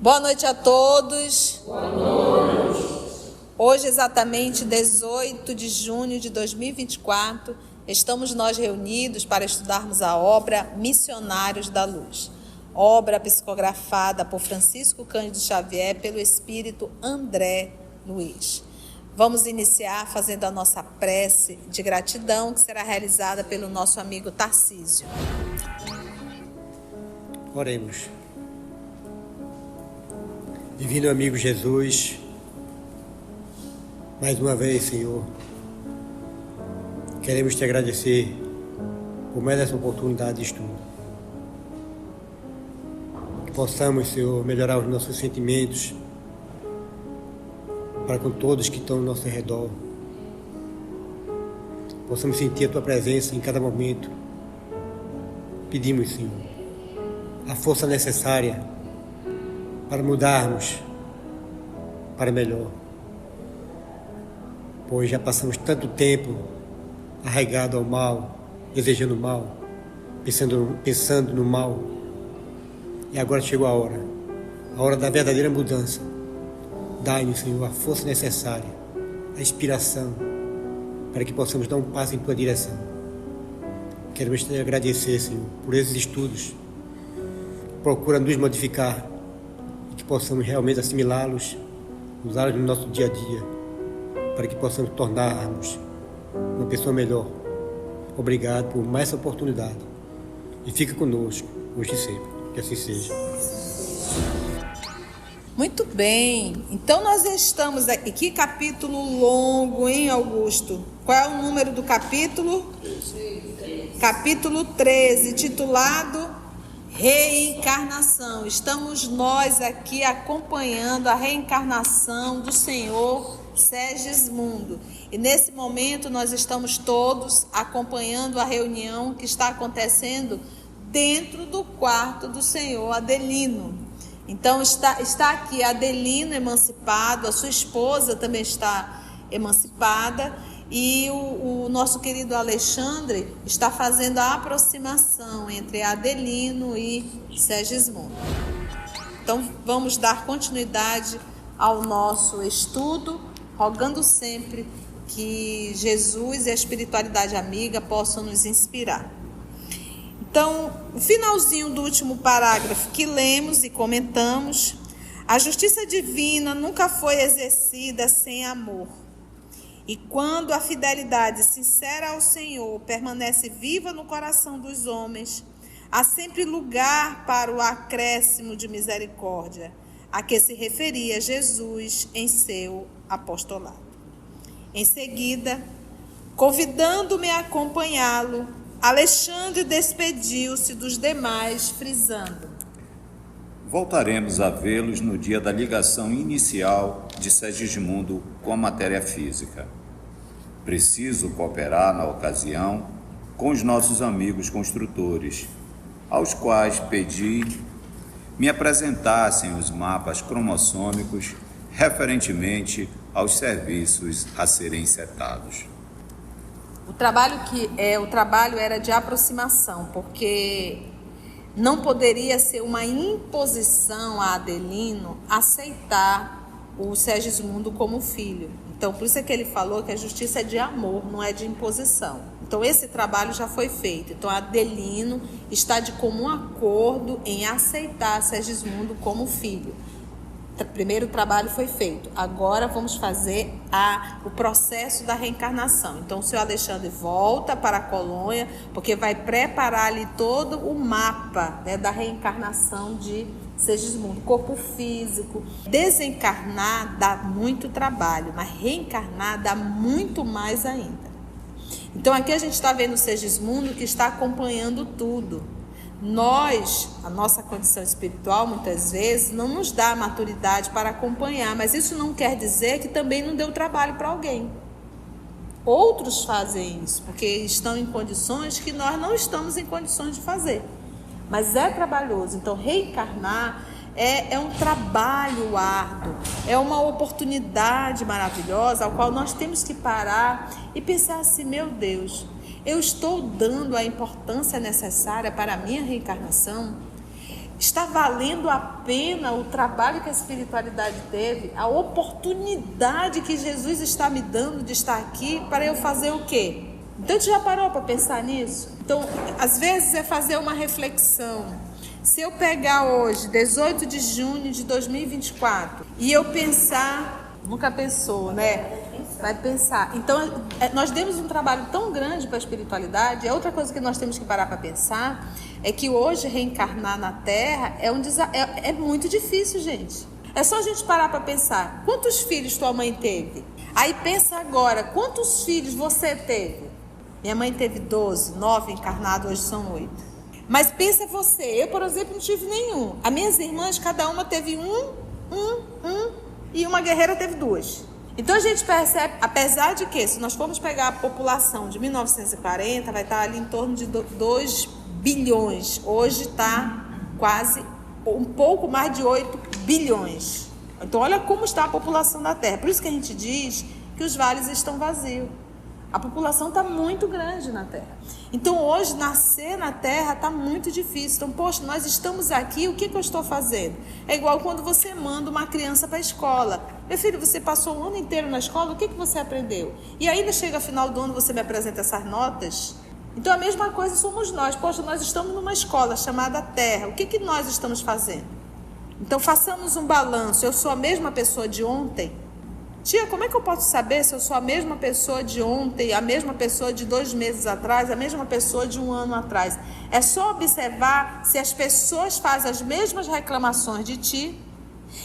Boa noite a todos. Boa noite. Hoje, exatamente 18 de junho de 2024, estamos nós reunidos para estudarmos a obra Missionários da Luz, obra psicografada por Francisco Cândido Xavier pelo espírito André Luiz. Vamos iniciar fazendo a nossa prece de gratidão, que será realizada pelo nosso amigo Tarcísio. Oremos. Divino amigo Jesus, mais uma vez, Senhor, queremos te agradecer por mais essa oportunidade de estudo. Que possamos, Senhor, melhorar os nossos sentimentos para com todos que estão ao nosso redor. Possamos sentir a tua presença em cada momento. Pedimos, Senhor, a força necessária para mudarmos para melhor, pois já passamos tanto tempo arraigado ao mal, desejando o mal, pensando no mal, e agora chegou a hora da verdadeira mudança. Dai-nos, Senhor, a força necessária, a inspiração, para que possamos dar um passo em tua direção. Queremos te agradecer, Senhor, por esses estudos. Procura nos modificar, que possamos realmente assimilá-los, usá-los no nosso dia a dia, para que possamos tornarmos uma pessoa melhor. Obrigado por mais essa oportunidade. E fica conosco, hoje e sempre. Que assim seja. Muito bem. Então nós estamos aqui. Que capítulo longo, hein, Augusto? Qual é o número do capítulo? 13. Capítulo 13, titulado Reencarnação. Estamos nós aqui acompanhando a reencarnação do Senhor Segismundo. E nesse momento nós estamos todos acompanhando a reunião que está acontecendo dentro do quarto do Senhor Adelino. Então está aqui Adelino emancipado, a sua esposa também está emancipada. E o nosso querido Alexandre está fazendo a aproximação entre Adelino e Segismundo. Então vamos dar continuidade ao nosso estudo, rogando sempre que Jesus e a espiritualidade amiga possam nos inspirar. Então, o finalzinho do último parágrafo que lemos e comentamos: a justiça divina nunca foi exercida sem amor. E quando a fidelidade sincera ao Senhor permanece viva no coração dos homens, há sempre lugar para o acréscimo de misericórdia, a que se referia Jesus em seu apostolado. Em seguida, convidando-me a acompanhá-lo, Alexandre despediu-se dos demais, frisando: voltaremos a vê-los no dia da ligação inicial de Segismundo com a matéria física. Preciso cooperar na ocasião com os nossos amigos construtores, aos quais pedi me apresentassem os mapas cromossômicos referentemente aos serviços a serem setados. O trabalho era de aproximação, porque não poderia ser uma imposição a Adelino aceitar o Segismundo como filho. Então, por isso é que ele falou que a justiça é de amor, não é de imposição. Então, esse trabalho já foi feito. Então, Adelino está de comum acordo em aceitar Segismundo como filho. O primeiro trabalho foi feito. Agora vamos fazer o processo da reencarnação. Então o senhor Alexandre volta para a colônia, porque vai preparar ali todo o mapa, né, da reencarnação de Segismundo, corpo físico. Desencarnar dá muito trabalho, mas reencarnar dá muito mais ainda. Então aqui a gente está vendo o Segismundo que está acompanhando tudo. Nós, a nossa condição espiritual, muitas vezes, não nos dá a maturidade para acompanhar, mas isso não quer dizer que também não deu trabalho para alguém. Outros fazem isso, porque estão em condições que nós não estamos em condições de fazer. Mas é trabalhoso. Então, reencarnar é um trabalho árduo, é uma oportunidade maravilhosa, ao qual nós temos que parar e pensar assim: meu Deus, eu estou dando a importância necessária para a minha reencarnação? Está valendo a pena o trabalho que a espiritualidade teve, a oportunidade que Jesus está me dando de estar aqui para eu fazer o quê? Então, tu já parou para pensar nisso? Então, às vezes é fazer uma reflexão. Se eu pegar hoje, 18 de junho de 2024, e eu pensar, nunca pensou, né? Vai pensar. Então, nós demos um trabalho tão grande para a espiritualidade. Outra coisa que nós temos que parar para pensar é que hoje reencarnar na Terra é muito difícil, gente. É só a gente parar para pensar. Quantos filhos tua mãe teve? Aí pensa agora, quantos filhos você teve? Minha mãe teve 12, 9 encarnados, hoje são 8. Mas pensa você, eu, por exemplo, não tive nenhum. As minhas irmãs, cada uma teve um, e uma guerreira teve 2. Então a gente percebe, apesar de que, se nós formos pegar a população de 1940, vai estar ali em torno de 2 bilhões. Hoje está quase um pouco mais de 8 bilhões. Então olha como está a população da Terra. Por isso que a gente diz que os vales estão vazios. A população está muito grande na Terra. Então hoje nascer na Terra está muito difícil. Então, poxa, nós estamos aqui, o que eu estou fazendo? É igual quando você manda uma criança para a escola. Meu filho, você passou o ano inteiro na escola, o que você aprendeu? E ainda chega ao final do ano, você me apresenta essas notas? Então a mesma coisa somos nós. Poxa, nós estamos numa escola chamada Terra. O que nós estamos fazendo? Então façamos um balanço. Eu sou a mesma pessoa de ontem? Tia, como é que eu posso saber se eu sou a mesma pessoa de ontem, a mesma pessoa de 2 meses atrás, a mesma pessoa de 1 ano atrás? É só observar se as pessoas fazem as mesmas reclamações de ti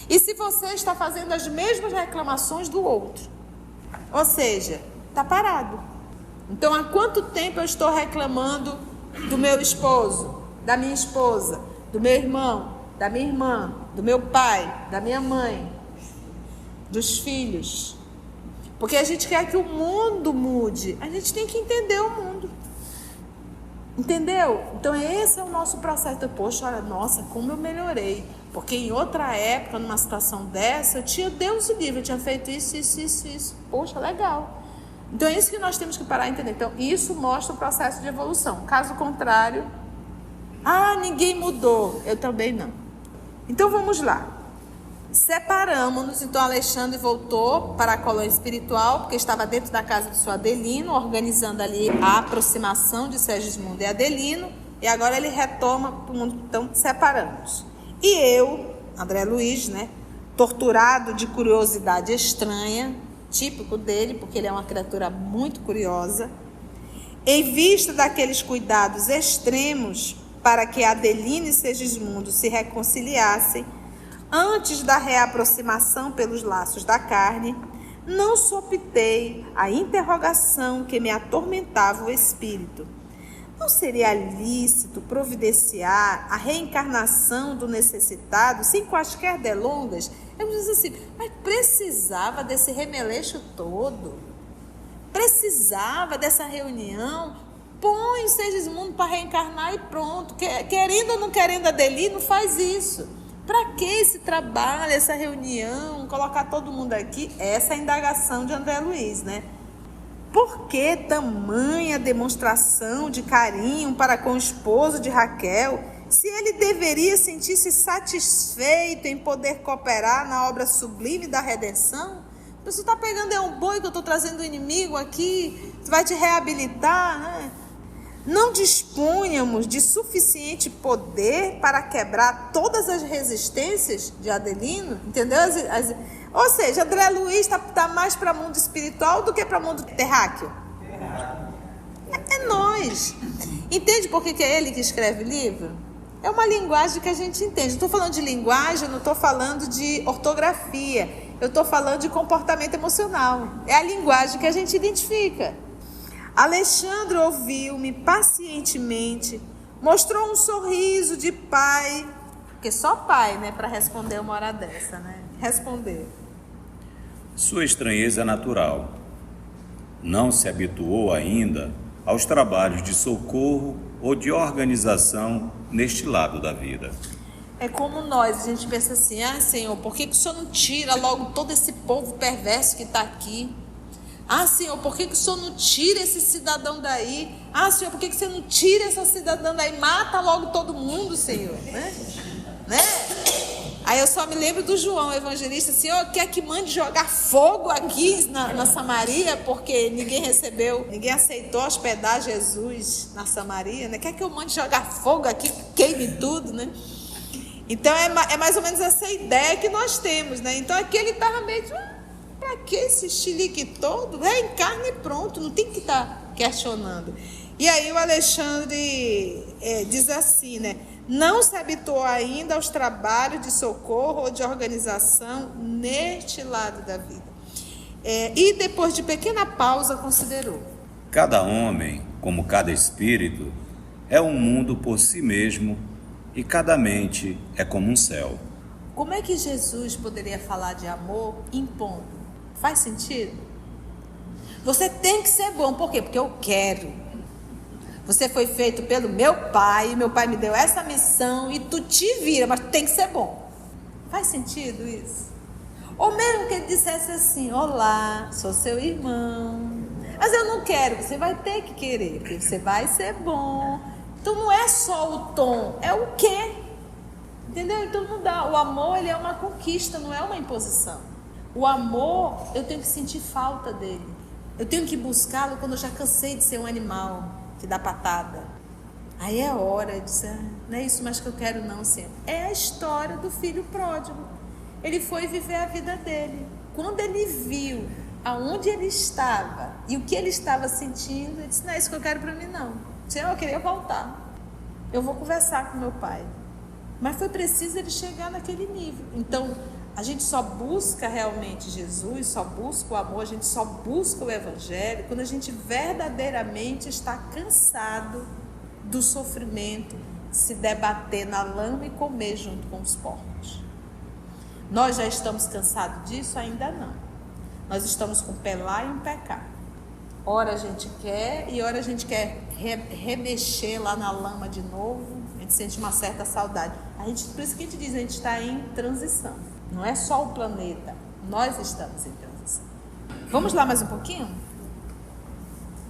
e se você está fazendo as mesmas reclamações do outro. Ou seja, está parado. Então, há quanto tempo eu estou reclamando do meu esposo, da minha esposa, do meu irmão, da minha irmã, do meu pai, da minha mãe, dos filhos? Porque a gente quer que o mundo mude. A gente tem que entender o mundo. Entendeu? Então esse é o nosso processo. Então, poxa, olha, nossa, como eu melhorei. Porque em outra época, numa situação dessa, eu tinha, Deus o livre, eu tinha feito isso. Poxa, legal. Então é isso que nós temos que parar e entender. Então isso mostra o processo de evolução. Caso contrário, ninguém mudou. Eu também não. Então vamos lá. Separamos-nos, então Alexandre voltou para a colônia espiritual, porque estava dentro da casa de seu Adelino, organizando ali a aproximação de Segismundo e Adelino, e agora ele retoma para o mundo. Então separamos. E eu, André Luiz, né, torturado de curiosidade estranha, típico dele, porque ele é uma criatura muito curiosa, em vista daqueles cuidados extremos para que Adelino e Segismundo se reconciliassem, antes da reaproximação pelos laços da carne, não sopitei a interrogação que me atormentava o espírito. Não seria lícito providenciar a reencarnação do necessitado sem quaisquer delongas? Eu disse assim, mas precisava desse remeleixo todo? Precisava dessa reunião? Põe o Segismundo para reencarnar e pronto. Querendo ou não querendo Adelino, faz isso. Para que esse trabalho, essa reunião, colocar todo mundo aqui? Essa é a indagação de André Luiz, né? Por que tamanha demonstração de carinho para com o esposo de Raquel, se ele deveria sentir-se satisfeito em poder cooperar na obra sublime da redenção? Você está pegando um boi que eu estou trazendo o inimigo aqui, vai te reabilitar, né? Não dispunhamos de suficiente poder para quebrar todas as resistências de Adelino, entendeu? Ou seja, André Luiz está mais para o mundo espiritual do que para o mundo terráqueo. É nós. Entende por que é ele que escreve livro? É uma linguagem que a gente entende. Estou falando de linguagem, não estou falando de ortografia. Eu estou falando de comportamento emocional. É a linguagem que a gente identifica. Alexandre ouviu-me pacientemente, mostrou um sorriso de pai, porque só pai, né, para responder uma hora dessa, né? Responder. Sua estranheza é natural. Não se habituou ainda aos trabalhos de socorro ou de organização neste lado da vida. É como nós, a gente pensa assim, Senhor, por que o Senhor não tira logo todo esse povo perverso que está aqui? Senhor, por que o Senhor não tira esse cidadão daí? Senhor, por que você não tira essa cidadã daí? Mata logo todo mundo, Senhor, né? Aí eu só me lembro do João, evangelista, Senhor, quer que mande jogar fogo aqui na Samaria, porque ninguém aceitou hospedar Jesus na Samaria, né? Quer que eu mande jogar fogo aqui, que queime tudo, né? Então é mais ou menos essa ideia que nós temos, né? Então aqui ele estava meio, para que esse chilique todo? Reencarna e pronto, não tem que estar questionando. E aí o Alexandre diz assim, né? Não se habituou ainda aos trabalhos de socorro ou de organização neste lado da vida. E depois de pequena pausa considerou: cada homem, como cada espírito, é um mundo por si mesmo e cada mente é como um céu. Como é que Jesus poderia falar de amor impondo? Faz sentido? Você tem que ser bom, por quê? Porque eu quero. Você foi feito pelo meu pai me deu essa missão e tu te vira, mas tem que ser bom. Faz sentido isso? Ou mesmo que ele dissesse assim: olá, sou seu irmão, mas eu não quero. Você vai ter que querer, porque você vai ser bom. Então não é só o tom, é o quê? Entendeu? Então não dá. O amor, ele é uma conquista, não é uma imposição. O amor, eu tenho que sentir falta dele. Eu tenho que buscá-lo quando eu já cansei de ser um animal que dá patada. Aí é hora de dizer: não é isso mais que eu quero não, Senhor. É a história do filho pródigo. Ele foi viver a vida dele. Quando ele viu aonde ele estava e o que ele estava sentindo, ele disse: não é isso que eu quero para mim não. Senhor, eu queria voltar. Eu vou conversar com meu pai. Mas foi preciso ele chegar naquele nível. Então, a gente só busca realmente Jesus, só busca o amor, a gente só busca o Evangelho quando a gente verdadeiramente está cansado do sofrimento, se debater na lama e comer junto com os porcos. Nós já estamos cansados disso? Ainda não. Nós estamos com o pé lá e um pé cá. Ora a gente quer e ora a gente quer remexer lá na lama de novo, a gente sente uma certa saudade. Por isso que a gente diz, a gente está em transição. Não é só o planeta, nós estamos em transição. Vamos lá mais um pouquinho?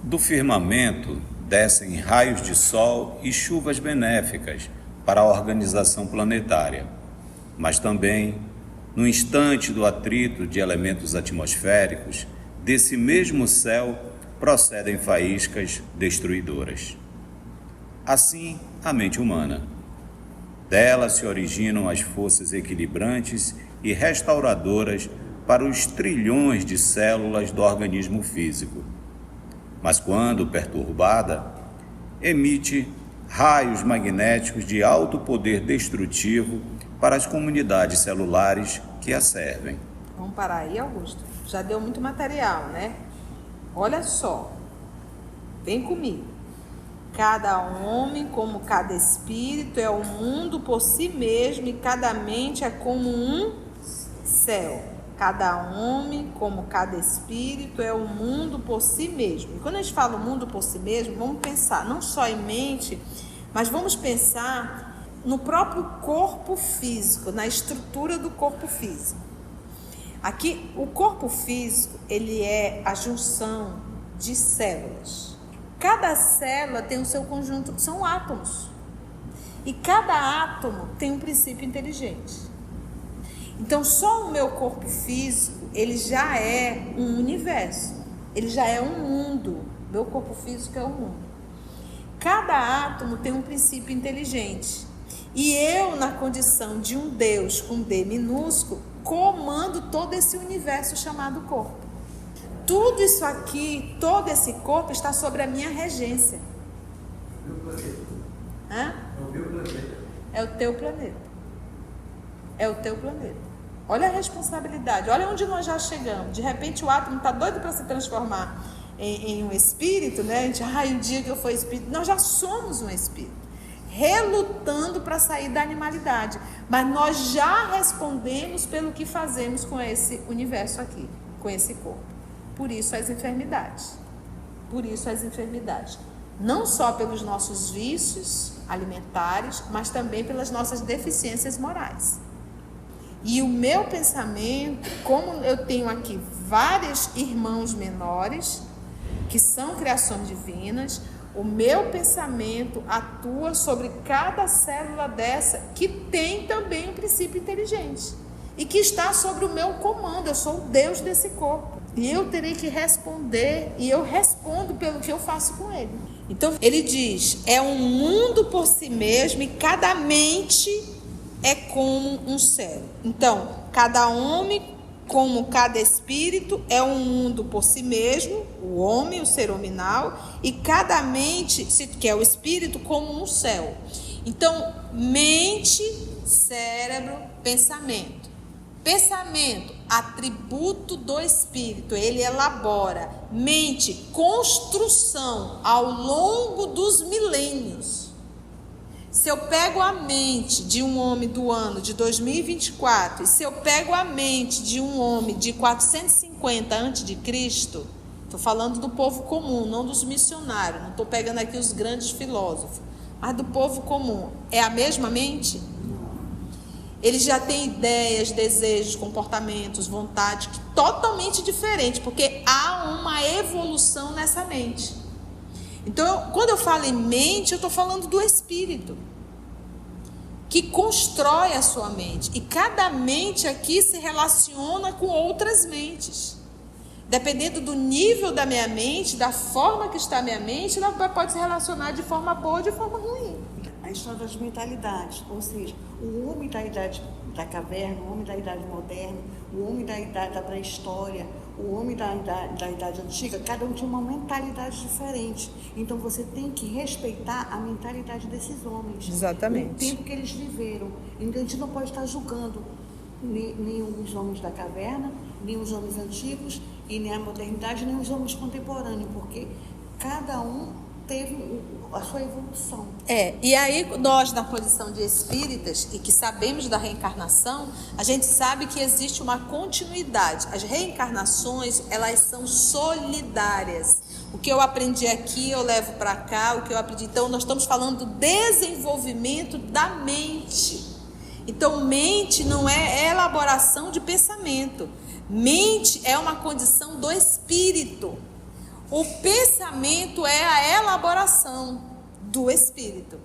Do firmamento descem raios de sol e chuvas benéficas para a organização planetária, mas também, no instante do atrito de elementos atmosféricos, desse mesmo céu procedem faíscas destruidoras. Assim, a mente humana. Dela se originam as forças equilibrantes e restauradoras para os trilhões de células do organismo físico. Mas quando perturbada, emite raios magnéticos de alto poder destrutivo para as comunidades celulares que a servem. Vamos parar aí, Augusto. Já deu muito material, né? Olha só, vem comigo. Cada homem, como cada espírito, é um mundo por si mesmo e cada mente é como um céu. Cada homem, como cada espírito, é um mundo por si mesmo. E quando a gente fala mundo por si mesmo, vamos pensar não só em mente, mas vamos pensar no próprio corpo físico, na estrutura do corpo físico. Aqui, o corpo físico, ele é a junção de células. Cada célula tem o seu conjunto, são átomos. E cada átomo tem um princípio inteligente. Então, só o meu corpo físico, ele já é um universo. Ele já é um mundo. Meu corpo físico é um mundo. Cada átomo tem um princípio inteligente. E eu, na condição de um Deus com D minúsculo, comando todo esse universo chamado corpo. Tudo isso aqui, todo esse corpo está sobre a minha regência. Hã? É o teu planeta. É o teu planeta. Olha a responsabilidade, olha onde nós já chegamos. De repente o átomo está doido para se transformar em um espírito, né? A gente, o dia que eu for espírito, nós já somos um espírito, relutando para sair da animalidade. Mas nós já respondemos pelo que fazemos com esse universo aqui, com esse corpo. Por isso as enfermidades. Por isso as enfermidades. não só pelos nossos vícios alimentares, mas também pelas nossas deficiências morais. E o meu pensamento, como eu tenho aqui vários irmãos menores, que são criações divinas, o meu pensamento atua sobre cada célula dessa, que tem também um princípio inteligente, e que está sobre o meu comando. Eu sou o Deus desse corpo, e eu terei que responder, e eu respondo pelo que eu faço com ele. Então ele diz, é um mundo por si mesmo, e cada mente é como um céu. Então, cada homem, como cada espírito, é um mundo por si mesmo, o homem, o ser hominal, e cada mente, que é o espírito, como um céu. Então, mente, cérebro, pensamento. Pensamento, atributo do espírito, ele elabora. Mente, construção ao longo dos milênios. Se eu pego a mente de um homem do ano de 2024, e se eu pego a mente de um homem de 450 a.C., estou falando do povo comum, não dos missionários, não estou pegando aqui os grandes filósofos, mas do povo comum, é a mesma mente? Ele já tem ideias, desejos, comportamentos, vontades totalmente diferentes, porque há uma evolução nessa mente. Então, quando eu falo em mente, eu estou falando do espírito, que constrói a sua mente. E cada mente aqui se relaciona com outras mentes. Dependendo do nível da minha mente, da forma que está a minha mente, ela pode se relacionar de forma boa ou de forma ruim. A história das mentalidades, ou seja, o homem da idade da caverna, o homem da idade moderna, o homem da idade da pré-história, o homem da idade antiga, cada um tinha uma mentalidade diferente. Então você tem que respeitar a mentalidade desses homens. Exatamente. O tempo que eles viveram. Então a gente não pode estar julgando nem os homens da caverna, nem os homens antigos, e nem a modernidade, nem os homens contemporâneos, porque cada um teve a sua evolução. E aí nós, na posição de espíritas, e que sabemos da reencarnação, a gente sabe que existe uma continuidade. As reencarnações, elas são solidárias. O que eu aprendi aqui, eu levo para cá, o que eu aprendi. Então, nós estamos falando do desenvolvimento da mente. Então, mente não é elaboração de pensamento. Mente é uma condição do espírito. O pensamento é a elaboração do espírito.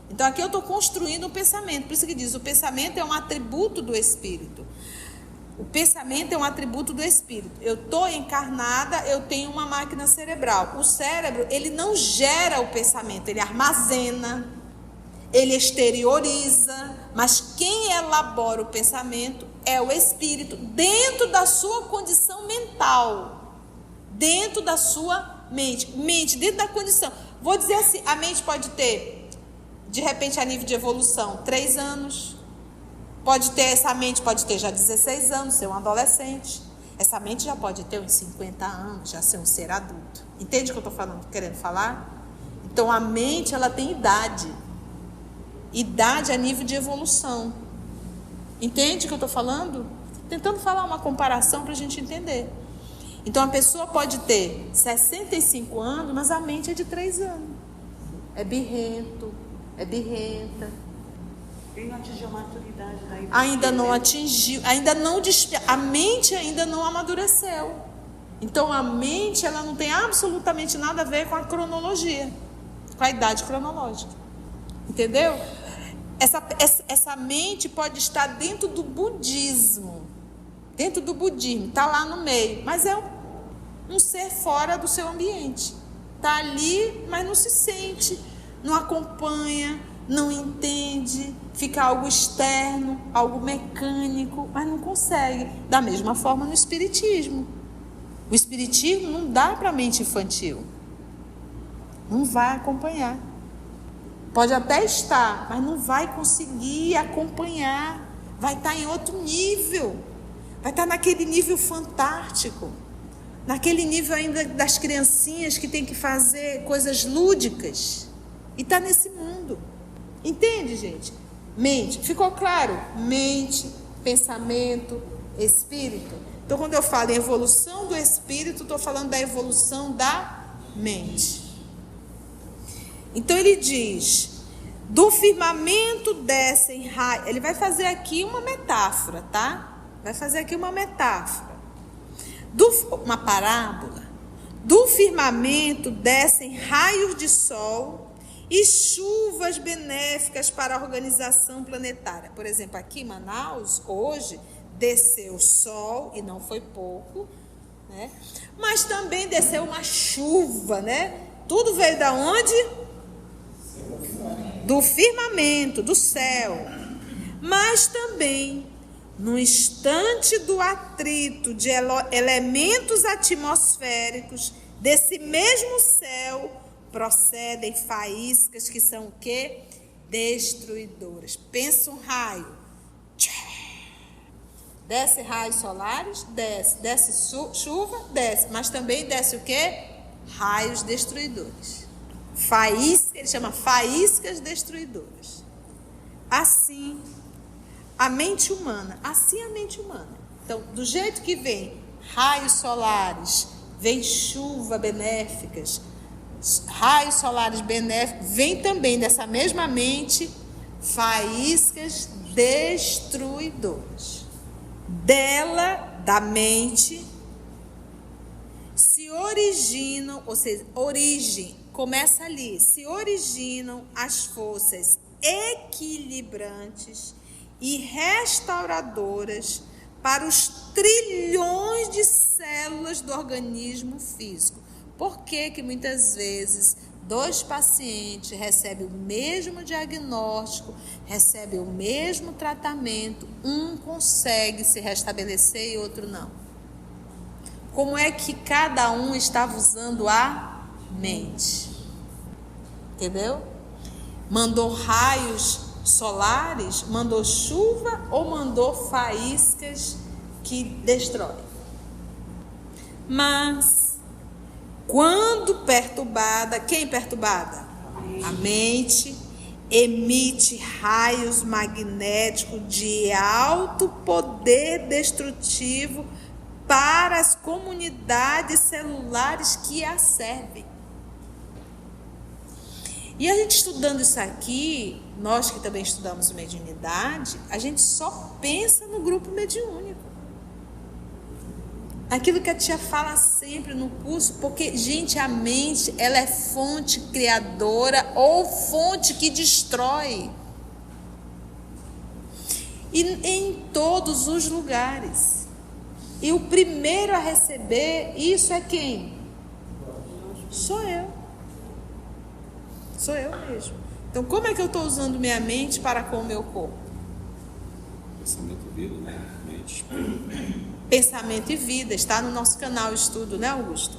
Então aqui eu estou construindo um pensamento. Por isso que diz, o pensamento é um atributo do espírito. O pensamento é um atributo do espírito. Eu estou encarnada, eu tenho uma máquina cerebral. O cérebro, ele não gera o pensamento, ele armazena, ele exterioriza. Mas quem elabora o pensamento é o espírito, dentro da sua condição mental. Dentro da sua mente, dentro da condição. Vou dizer assim, a mente pode ter, de repente, a nível de evolução, 3 anos. Pode ter, essa mente pode ter já 16 anos, ser um adolescente. Essa mente já pode ter uns 50 anos, já ser um ser adulto. Entende o que eu estou querendo falar? Então, a mente, ela tem idade. Idade a nível de evolução. Entende o que eu estou falando? Tentando falar uma comparação para a gente entender. Então, a pessoa pode ter 65 anos, mas a mente é de 3 anos. É birrento, é birrenta. Ele não atingiu a maturidade da idade. Ainda não atingiu, a mente ainda não amadureceu. Então, a mente, ela não tem absolutamente nada a ver com a cronologia, com a idade cronológica. Entendeu? Essa mente pode estar dentro do budismo. Dentro do budismo, está lá no meio, mas é um ser fora do seu ambiente. Está ali, mas não se sente, não acompanha, não entende, fica algo externo, algo mecânico, mas não consegue. Da mesma forma no espiritismo. O espiritismo não dá para a mente infantil. Não vai acompanhar. Pode até estar, mas não vai conseguir acompanhar. Vai estar em outro nível. Vai estar naquele nível fantástico, naquele nível ainda das criancinhas que tem que fazer coisas lúdicas. E está nesse mundo. Entende, gente? Mente. Ficou claro? Mente, pensamento, espírito. Então, quando eu falo em evolução do espírito, estou falando da evolução da mente. Então ele diz, do firmamento descem raios. Ele vai fazer aqui uma metáfora, tá? Vai fazer aqui uma metáfora. Uma parábola. Do firmamento descem raios de sol e chuvas benéficas para a organização planetária. Por exemplo, aqui em Manaus, hoje, desceu sol, e não foi pouco, né? Mas também desceu uma chuva, né? Tudo veio da onde? Do firmamento, do céu. Mas também, no instante do atrito de elementos atmosféricos, desse mesmo céu, procedem faíscas que são o quê? Destruidoras. Pensa um raio. Desce raios solares? Desce. Desce chuva? Desce. Mas também desce o quê? Raios destruidores. Faísca, ele chama faíscas destruidoras. Assim, a mente humana. Assim a mente humana. Então, do jeito que vem raios solares, vem chuva benéficas, raios solares benéficos, vem também dessa mesma mente faíscas destruidoras. Dela, da mente, se originam, ou seja, origem, começa ali, se originam as forças equilibrantes e restauradoras para os trilhões de células do organismo físico. Por que que muitas vezes 2 pacientes recebem o mesmo diagnóstico, recebem o mesmo tratamento, um consegue se restabelecer e outro não? Como é que cada um estava usando a mente? Entendeu? Mandou raios solares, mandou chuva ou mandou faíscas que destroem? Mas, quando perturbada, quem perturbada? A mente emite raios magnéticos de alto poder destrutivo para as comunidades celulares que a servem. E a gente estudando isso aqui, nós que também estudamos mediunidade, a gente só pensa no grupo mediúnico. Aquilo que a tia fala sempre no curso, porque, gente, a mente, ela é fonte criadora ou fonte que destrói. E em todos os lugares. E o primeiro a receber isso é quem? Sou eu. Sou eu mesmo. Então, como é que eu estou usando minha mente para com o meu corpo? Pensamento e vida, né? Mente. Pensamento e vida, está no nosso canal Estudo, né, Augusto?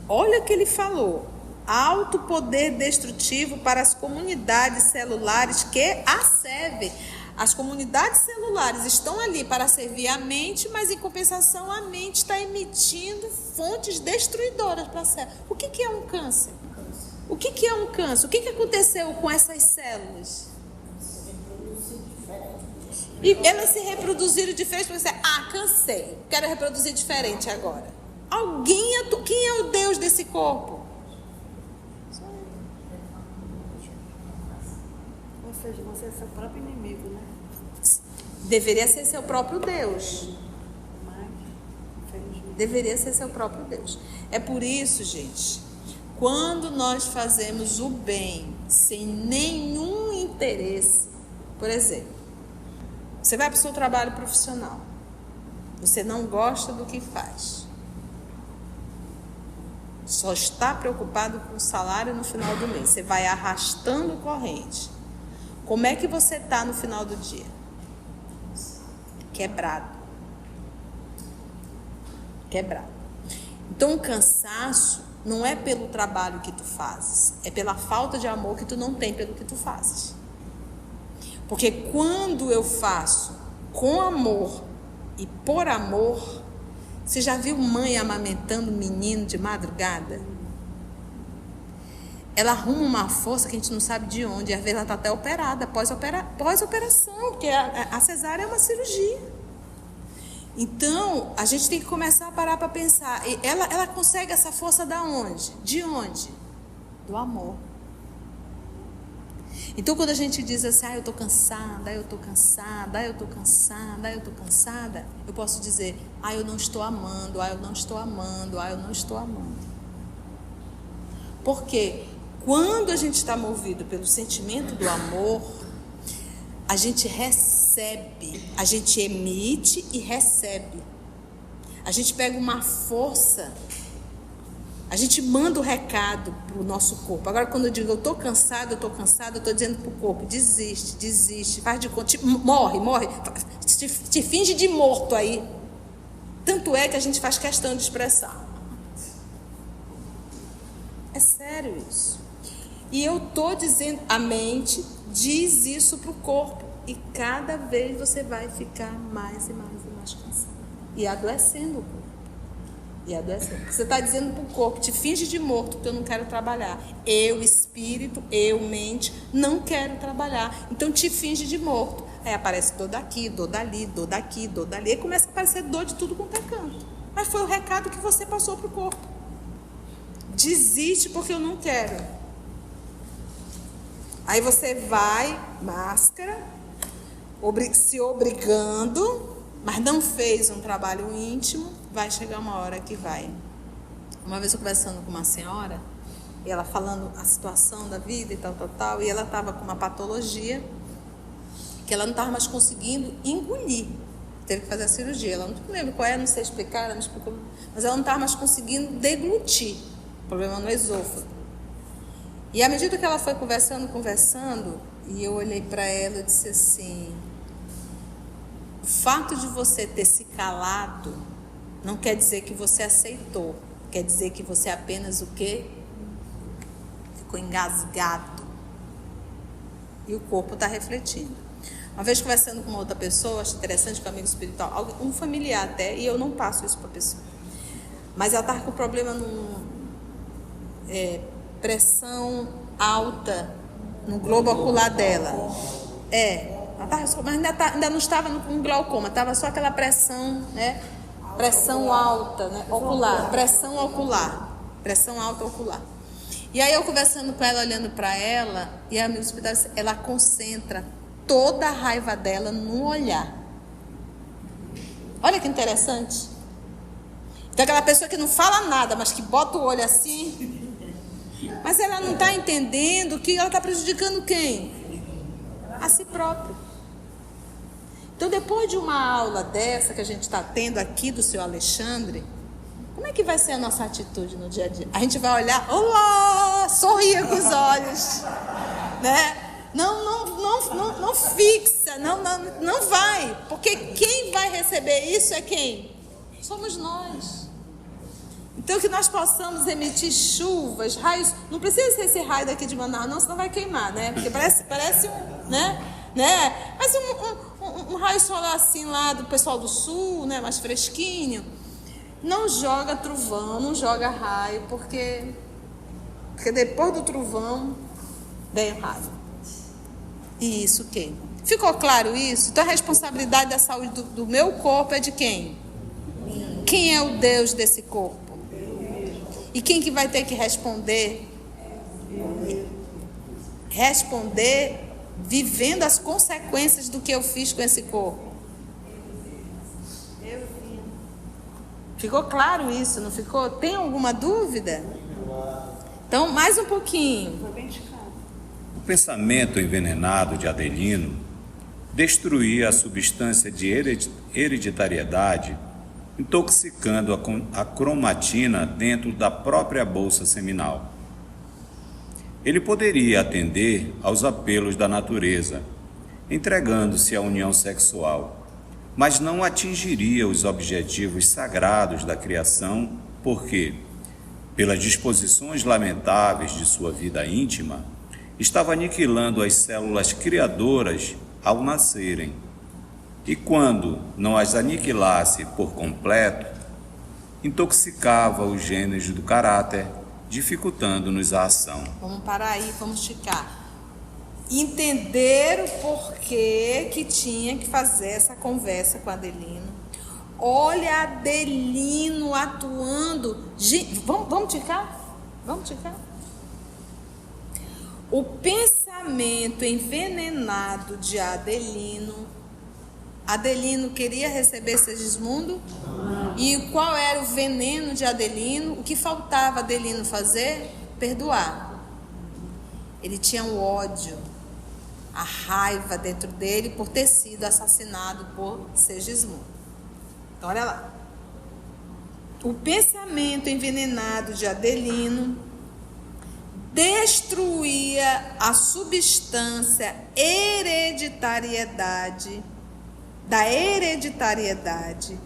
Olha o que ele falou. Alto poder destrutivo para as comunidades celulares que a servem. As comunidades celulares estão ali para servir a mente, mas em compensação a mente está emitindo fontes destruidoras para a célula. O que é um câncer? O que é um câncer? O que aconteceu com essas células? E elas se reproduziram diferente, porque você, cansei, quero reproduzir diferente agora. Quem é o Deus desse corpo? Ou seja, você é seu próprio inimigo, né? Deveria ser seu próprio Deus. Mas, infelizmente. Deveria ser seu próprio Deus. É por isso, gente, quando nós fazemos o bem sem nenhum interesse, por exemplo, você vai para o seu trabalho profissional, você não gosta do que faz, só está preocupado com o salário no final do mês, você vai arrastando corrente. Como é que você está no final do dia? Quebrado. Então o cansaço não é pelo trabalho que tu fazes, é pela falta de amor que tu não tem pelo que tu fazes. Porque quando eu faço com amor e por amor, você já viu mãe amamentando menino de madrugada? Ela arruma uma força que a gente não sabe de onde, e às vezes ela está até operada, pós-operação, porque a cesárea é uma cirurgia. Então, a gente tem que começar a parar para pensar, ela consegue essa força da onde? De onde? Do amor. Então, quando a gente diz assim, eu estou cansada, eu estou cansada, eu estou cansada, eu estou cansada, eu posso dizer, eu não estou amando, eu não estou amando, eu não estou amando. Porque quando a gente está movido pelo sentimento do amor, a gente recebe, a gente emite e recebe. A gente pega uma força, a gente manda o recado para o nosso corpo. Agora, quando eu digo eu estou cansado, eu estou dizendo para o corpo, desiste, faz de conta, morre, te finge de morto aí. Tanto é que a gente faz questão de expressar. É sério isso. E eu estou dizendo, a mente diz isso para o corpo. E cada vez você vai ficar mais e mais e mais cansado. E adoecendo o corpo. E adoecendo. Você está dizendo para o corpo, te finge de morto, porque eu não quero trabalhar. Eu, espírito, eu, mente, não quero trabalhar. Então te finge de morto. Aí aparece dor daqui, dor dali, dor daqui, dor dali. E começa a aparecer dor de tudo quanto é canto. Mas foi o recado que você passou para o corpo. Desiste porque eu não quero. Aí você vai, máscara, se obrigando, mas não fez um trabalho íntimo, vai chegar uma hora que vai. Uma vez eu conversando com uma senhora, e ela falando a situação da vida e tal, e ela estava com uma patologia que ela não estava mais conseguindo engolir. Teve que fazer a cirurgia. Ela não lembro qual é, não sei explicar, ela não explicou, mas ela não estava mais conseguindo deglutir. Problema no esôfago. E à medida que ela foi conversando, e eu olhei para ela e disse assim, o fato de você ter se calado não quer dizer que você aceitou, quer dizer que você apenas o quê? Ficou engasgado. E o corpo está refletindo. Uma vez conversando com uma outra pessoa, acho interessante, com um amigo espiritual, um familiar até, e eu não passo isso para a pessoa. Mas ela estava com problema pressão alta no globo ocular dela. Mas ainda não estava no glaucoma, estava só aquela pressão, né? Pressão alta, né? Ocular, pressão alta ocular. E aí eu conversando com ela, olhando para ela, e a amiga hospital, ela concentra toda a raiva dela no olhar. Olha que interessante. Então aquela pessoa que não fala nada, mas que bota o olho assim, mas ela não está entendendo que ela está prejudicando quem? A si própria. Então, depois de uma aula dessa que a gente está tendo aqui do seu Alexandre, como é que vai ser a nossa atitude no dia a dia? A gente vai olhar, olá, sorria com os olhos, né? Não fixa, não vai, porque quem vai receber isso é quem? Somos nós. Então, que nós possamos emitir chuvas, raios. Não precisa ser esse raio daqui de Manaus, não, senão vai queimar, né? Porque parece um, né? Mas um raio solar assim lá do pessoal do sul, né? Mais fresquinho. Não joga trovão, não joga raio, porque depois do trovão vem o raio. E isso queima. Ficou claro isso? Então a responsabilidade da saúde do meu corpo é de quem? Quem é o Deus desse corpo? E quem que vai ter que responder? Responder vivendo as consequências do que eu fiz com esse corpo. Ficou claro isso, não ficou? Tem alguma dúvida? Então, mais um pouquinho. O pensamento envenenado de Adelino destruía a substância de hereditariedade, intoxicando a cromatina dentro da própria bolsa seminal. Ele poderia atender aos apelos da natureza, entregando-se à união sexual, mas não atingiria os objetivos sagrados da criação, porque, pelas disposições lamentáveis de sua vida íntima, estava aniquilando as células criadoras ao nascerem. E quando não as aniquilasse por completo, intoxicava os genes do caráter, dificultando-nos a ação. Vamos parar aí, vamos esticar. Entender o porquê que tinha que fazer essa conversa com Adelino. Olha Adelino atuando. Gente, vamos ticar? Vamos ticar? O pensamento envenenado de Adelino. Adelino queria receber Segismundo? E qual era o veneno de Adelino? O que faltava Adelino fazer? Perdoar. Ele tinha o ódio, a raiva dentro dele por ter sido assassinado por Segismundo. Então, olha lá. O pensamento envenenado de Adelino destruía a substância da hereditariedade,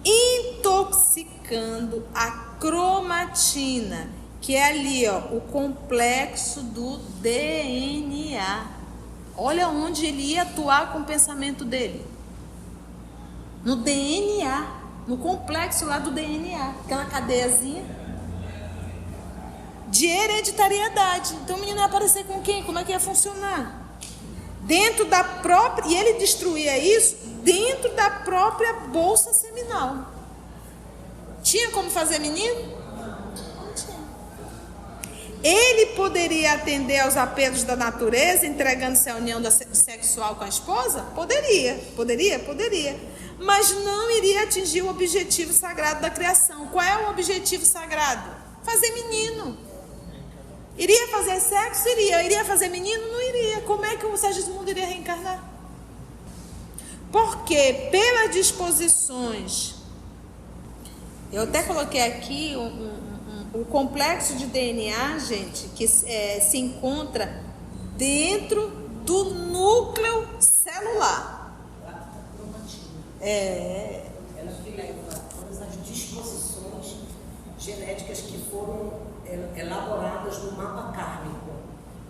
intoxicando a cromatina, que é ali, ó, o complexo do DNA. Olha onde ele ia atuar com o pensamento dele. No DNA, no complexo lá do DNA, aquela cadeiazinha de hereditariedade. Então o menino ia aparecer com quem? Como é que ia funcionar? Dentro da própria, e ele destruía isso dentro da própria bolsa seminal. Tinha como fazer menino? Não tinha. Ele poderia atender aos apelos da natureza, entregando-se à união sexual com a esposa? Poderia. Mas não iria atingir o objetivo sagrado da criação. Qual é o objetivo sagrado? Fazer menino. Iria fazer sexo? Iria fazer menino? Não iria. Como é que o Segismundo iria reencarnar? Porque pelas disposições, eu até coloquei aqui o complexo de DNA, gente, que se encontra dentro do núcleo celular. Ela fica todas as disposições genéticas que foram elaboradas no mapa kármico.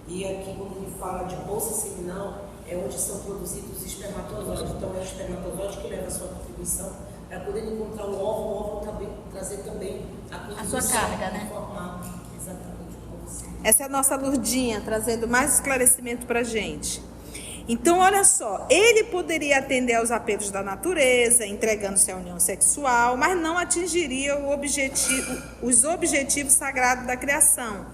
E aqui, quando ele fala de bolsa seminal, é onde são produzidos os espermatozoides. Então, é o espermatozoide que leva a sua contribuição para poder encontrar o óvulo também, trazer também a sua carga, né? Formar exatamente como você. Essa é a nossa Lurdinha, trazendo mais esclarecimento para a gente. Então, olha só, ele poderia atender aos apelos da natureza, entregando-se à união sexual, mas não atingiria os objetivos sagrados da criação.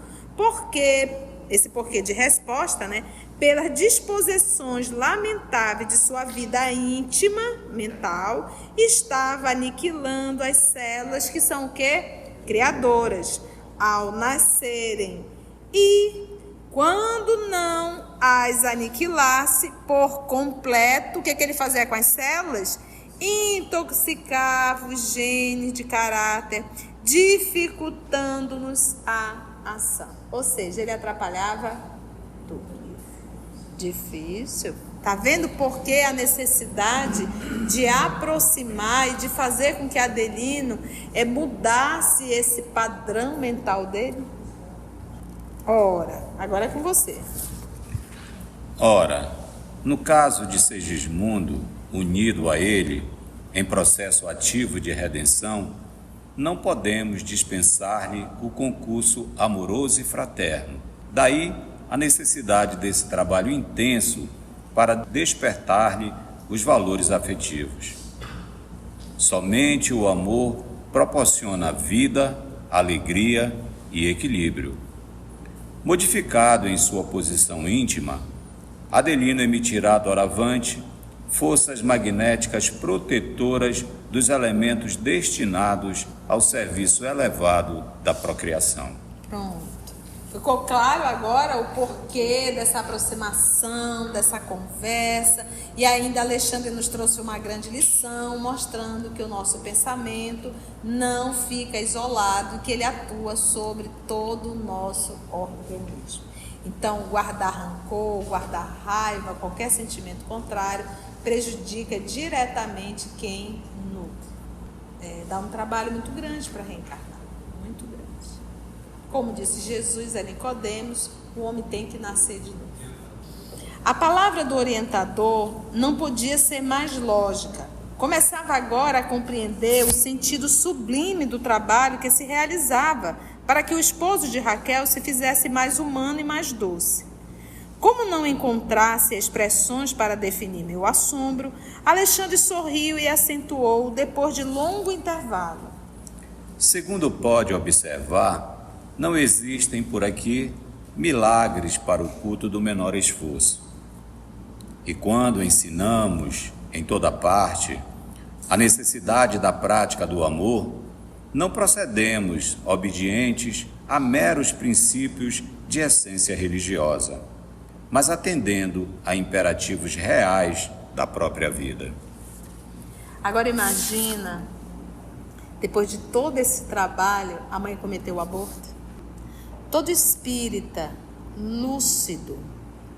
Esse porquê de resposta, né? Pelas disposições lamentáveis de sua vida íntima, mental, estava aniquilando as células que são o quê? Criadoras, ao nascerem. E quando não as aniquilasse por completo, o que ele fazia com as células? Intoxicava os genes de caráter, dificultando-nos a ação. Ou seja, ele atrapalhava tudo. Difícil. Tá vendo por que a necessidade de aproximar e de fazer com que Adelino mudasse esse padrão mental dele? Ora, agora é com você. Ora, no caso de Segismundo, unido a ele, em processo ativo de redenção, não podemos dispensar-lhe o concurso amoroso e fraterno. Daí a necessidade desse trabalho intenso para despertar-lhe os valores afetivos. Somente o amor proporciona vida, alegria e equilíbrio. Modificado em sua posição íntima, Adelino emitirá doravante forças magnéticas protetoras dos elementos destinados ao serviço elevado da procriação. Pronto. Ficou claro agora o porquê dessa aproximação, dessa conversa. E ainda Alexandre nos trouxe uma grande lição, mostrando que o nosso pensamento não fica isolado, que ele atua sobre todo o nosso organismo. Então, guardar rancor, guardar raiva, qualquer sentimento contrário, prejudica diretamente quem nutre. Dá um trabalho muito grande para reencarnar, muito grande. Como disse Jesus a Nicodemos, o homem tem que nascer de novo. A palavra do orientador não podia ser mais lógica. Começava agora a compreender o sentido sublime do trabalho que se realizava para que o esposo de Raquel se fizesse mais humano e mais doce. Como não encontrasse expressões para definir meu assombro, Alexandre sorriu e acentuou depois de longo intervalo. Segundo pode observar, não existem por aqui milagres para o culto do menor esforço. E quando ensinamos em toda parte a necessidade da prática do amor, não procedemos obedientes a meros princípios de essência religiosa, mas atendendo a imperativos reais da própria vida. Agora imagina, depois de todo esse trabalho, a mãe cometeu o aborto. Todo espírita lúcido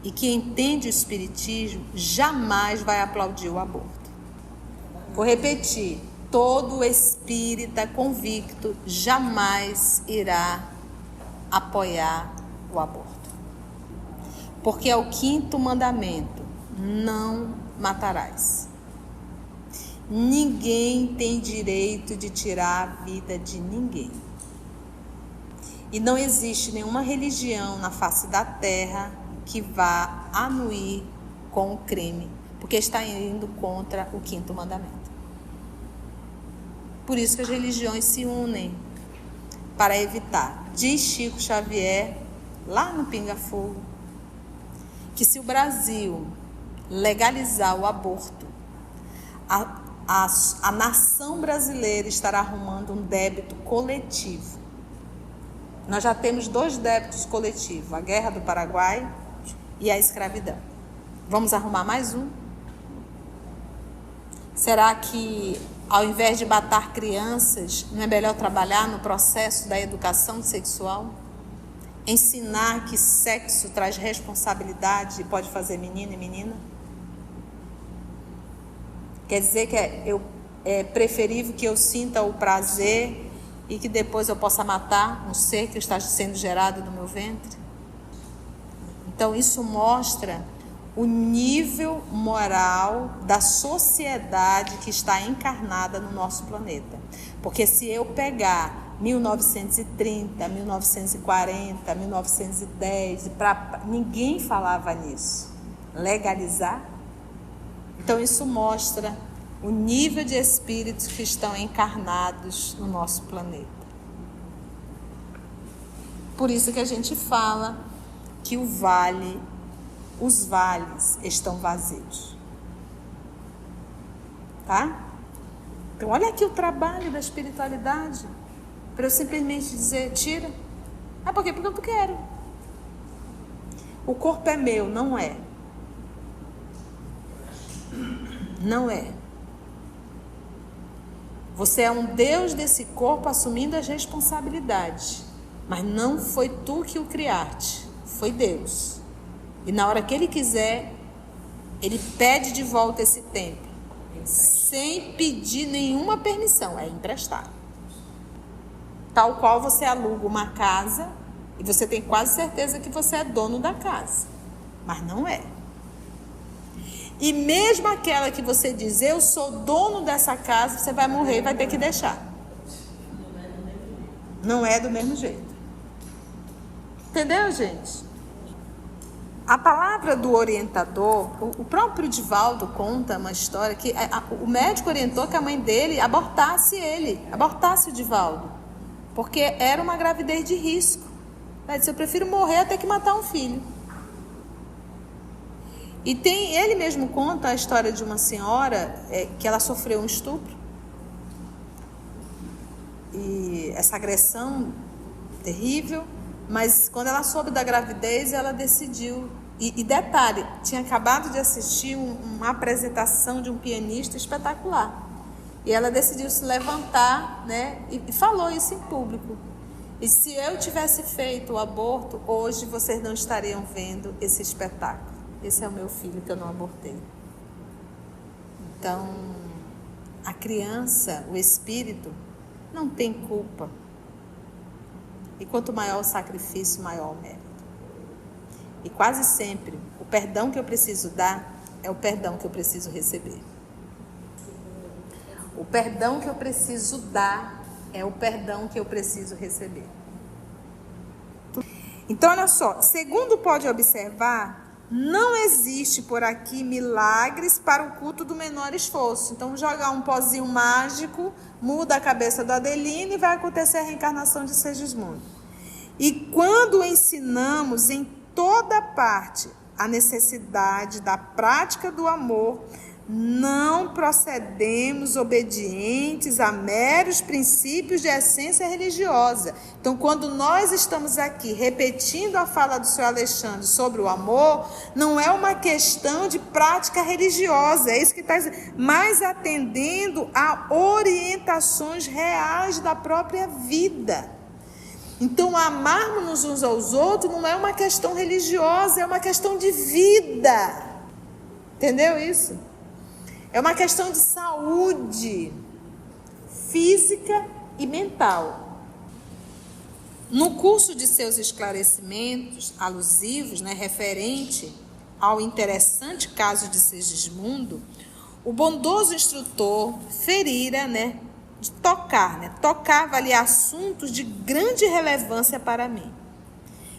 e que entende o espiritismo jamais vai aplaudir o aborto. Vou repetir, todo espírita convicto jamais irá apoiar o aborto. Porque é o 5º mandamento: não matarás. Ninguém tem direito de tirar a vida de ninguém. E não existe nenhuma religião na face da terra que vá anuir com o crime, porque está indo contra o 5º mandamento. Por isso que as religiões se unem para evitar. Diz Chico Xavier, lá no Pinga Fogo, que se o Brasil legalizar o aborto, a nação brasileira estará arrumando um débito coletivo. Nós já temos 2 débitos coletivos, a Guerra do Paraguai e a escravidão. Vamos arrumar mais um? Será que, ao invés de matar crianças, não é melhor trabalhar no processo da educação sexual? Ensinar que sexo traz responsabilidade e pode fazer menino e menina? Quer dizer que é preferível que eu sinta o prazer e que depois eu possa matar um ser que está sendo gerado no meu ventre? Então isso mostra o nível moral da sociedade que está encarnada no nosso planeta. Porque se eu pegar 1930, 1940, 1910, ninguém falava nisso. Legalizar? Então isso mostra o nível de espíritos que estão encarnados no nosso planeta. Por isso que a gente fala que os vales estão vazios. Tá? Então olha aqui o trabalho da espiritualidade. Para eu simplesmente dizer, tira. Ah, por quê? Porque eu não quero. O corpo é meu, não é. Não é. Você é um Deus desse corpo assumindo as responsabilidades. Mas não foi tu que o criaste, foi Deus. E na hora que Ele quiser, Ele pede de volta esse templo. Sem pedir nenhuma permissão, é emprestado. Tal qual você aluga uma casa e você tem quase certeza que você é dono da casa. Mas não é. E mesmo aquela que você diz, eu sou dono dessa casa, você vai morrer e vai ter que deixar. Não é do mesmo jeito. Entendeu, gente? A palavra do orientador, o próprio Divaldo conta uma história que o médico orientou que a mãe dele abortasse o Divaldo, porque era uma gravidez de risco. Ele disse, eu prefiro morrer até que matar um filho. E ele mesmo conta a história de uma senhora que ela sofreu um estupro. E essa agressão terrível, mas quando ela soube da gravidez, ela decidiu. E detalhe, tinha acabado de assistir uma apresentação de um pianista espetacular. E ela decidiu se levantar, né, e falou isso em público. E se eu tivesse feito o aborto, hoje vocês não estariam vendo esse espetáculo. Esse é o meu filho que eu não abortei. Então, a criança, o espírito, não tem culpa. E quanto maior o sacrifício, maior o mérito. E quase sempre, o perdão que eu preciso dar é o perdão que eu preciso receber. O perdão que eu preciso dar é o perdão que eu preciso receber. Então, olha só, segundo pode observar, não existe por aqui milagres para o culto do menor esforço. Então, jogar um pozinho mágico, muda a cabeça do Adelino e vai acontecer a reencarnação de Segismundo. E quando ensinamos em toda parte a necessidade da prática do amor, não procedemos obedientes a meros princípios de essência religiosa. Então, quando nós estamos aqui repetindo a fala do Sr. Alexandre sobre o amor, não é uma questão de prática religiosa, é isso que está dizendo, mas atendendo a orientações reais da própria vida. Então, amarmos uns aos outros não é uma questão religiosa, é uma questão de vida. Entendeu isso? É uma questão de saúde física e mental. No curso de seus esclarecimentos alusivos, referente ao interessante caso de Segismundo, o bondoso instrutor ferira, de tocava ali assuntos de grande relevância para mim.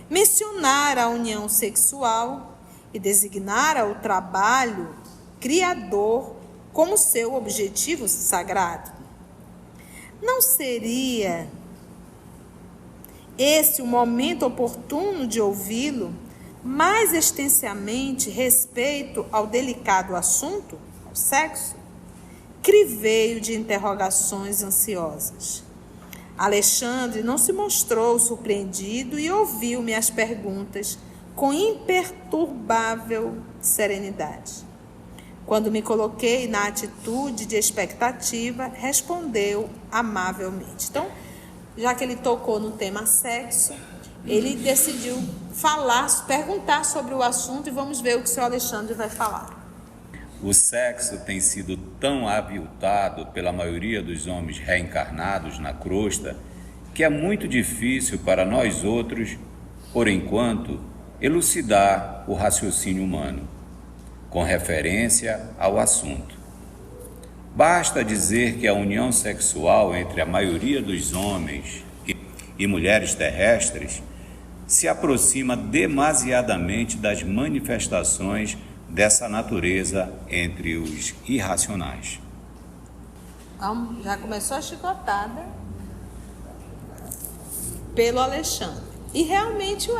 Mencionara a união sexual e designara o trabalho criador como seu objetivo sagrado. Não seria esse o momento oportuno de ouvi-lo mais extensamente respeito ao delicado assunto, ao sexo? Criveio de interrogações ansiosas. Alexandre não se mostrou surpreendido e ouviu minhas perguntas com imperturbável serenidade. Quando me coloquei na atitude de expectativa, respondeu amavelmente. Então, já que ele tocou no tema sexo, ele decidiu perguntar sobre o assunto e vamos ver o que o Sr. Alexandre vai falar. O sexo tem sido tão aviltado pela maioria dos homens reencarnados na crosta que é muito difícil para nós outros, por enquanto, elucidar o raciocínio humano com referência ao assunto. Basta dizer que a união sexual entre a maioria dos homens e mulheres terrestres se aproxima demasiadamente das manifestações dessa natureza entre os irracionais. Já começou a chicotada pelo Alexandre. E realmente o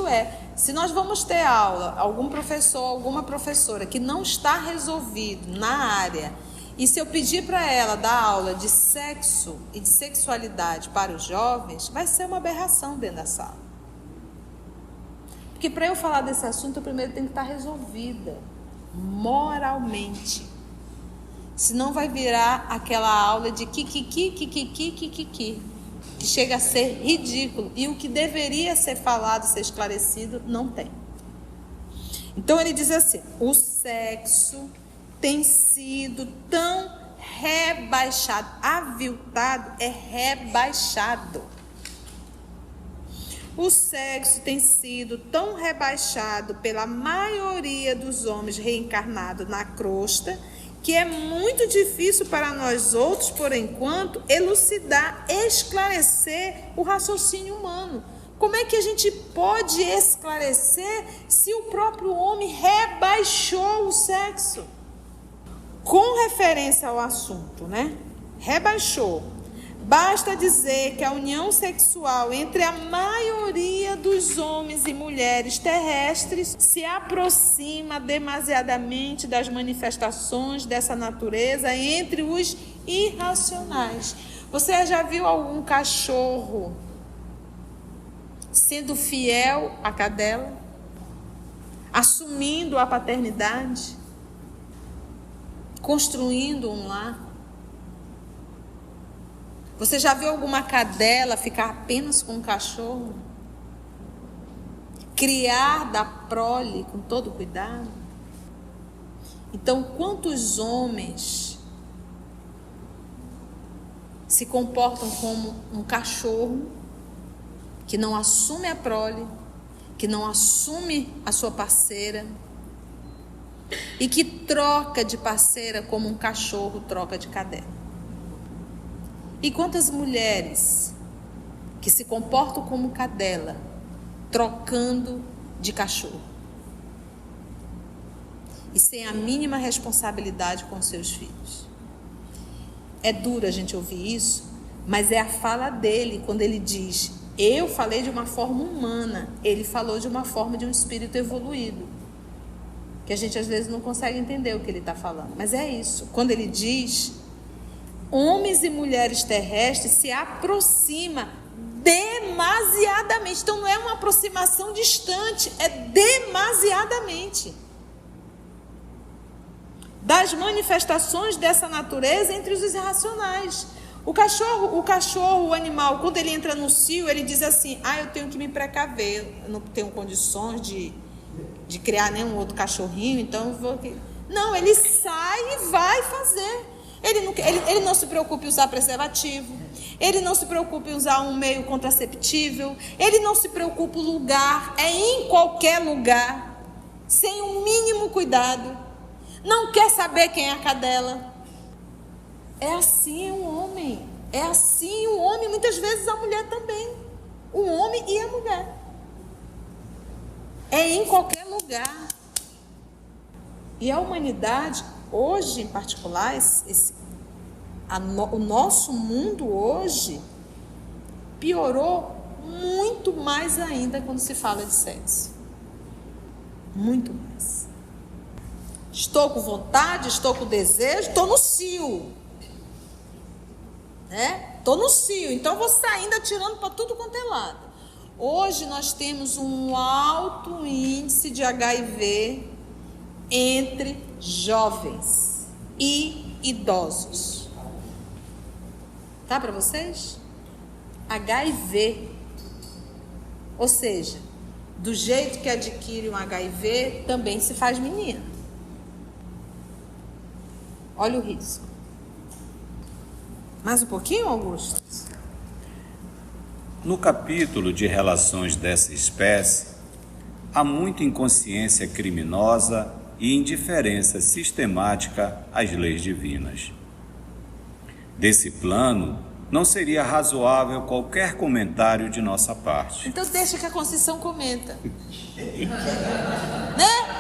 é. Se nós vamos ter aula, algum professor, alguma professora que não está resolvido na área, e se eu pedir para ela dar aula de sexo e de sexualidade para os jovens, vai ser uma aberração dentro da sala. Porque para eu falar desse assunto, eu primeiro tenho que estar resolvida moralmente. Senão vai virar aquela aula de kikiki, que chega a ser ridículo. E o que deveria ser falado, ser esclarecido, não tem. Então ele diz assim: o sexo tem sido tão rebaixado, aviltado é rebaixado. O sexo tem sido tão rebaixado pela maioria dos homens reencarnados na crosta que é muito difícil para nós outros, por enquanto, elucidar, esclarecer o raciocínio humano. Como é que a gente pode esclarecer se o próprio homem rebaixou o sexo? Com referência ao assunto, Rebaixou. Basta dizer que a união sexual entre a maioria dos homens e mulheres terrestres se aproxima demasiadamente das manifestações dessa natureza entre os irracionais. Você já viu algum cachorro sendo fiel à cadela? Assumindo a paternidade? Construindo um lar? Você já viu alguma cadela ficar apenas com um cachorro? Criar da prole com todo cuidado? Então, quantos homens se comportam como um cachorro que não assume a prole, que não assume a sua parceira e que troca de parceira como um cachorro troca de cadela? E quantas mulheres que se comportam como cadela, trocando de cachorro, e sem a mínima responsabilidade com seus filhos? É duro a gente ouvir isso, Mas é a fala dele, quando ele diz, eu falei de uma forma humana, ele falou de uma forma de um espírito evoluído. Que a gente às vezes não consegue entender o que ele está falando. Mas é isso. Quando ele diz, homens e mulheres terrestres se aproximam demasiadamente. Então não é uma aproximação distante, é demasiadamente. Das manifestações dessa natureza entre os irracionais. O cachorro, o animal, quando ele entra no cio, ele diz assim, eu tenho que me precaver, eu não tenho condições de criar nenhum outro cachorrinho, então eu vou... Não, ele sai e vai fazer. Ele não se preocupa em usar preservativo, ele não se preocupa em usar um meio contraceptível, ele não se preocupa o lugar, é em qualquer lugar, sem o mínimo cuidado, não quer saber quem é a cadela. É assim o homem, muitas vezes a mulher também, o homem e a mulher. É em qualquer lugar. E a humanidade, hoje em particular, o nosso mundo hoje piorou muito mais ainda quando se fala de sexo. Muito mais. Estou com vontade, estou com desejo, estou no cio. Estou no cio, então vou saindo atirando para tudo quanto é lado. Hoje nós temos um alto índice de HIV entre jovens e idosos. Tá para vocês? HIV. Ou seja, do jeito que adquire um HIV, também se faz menina. Olha o risco. Mais um pouquinho, Augusto? No capítulo de relações dessa espécie, há muita inconsciência criminosa e indiferença sistemática às leis divinas. Desse plano, não seria razoável qualquer comentário de nossa parte. Então deixa que a Conceição comenta. Né?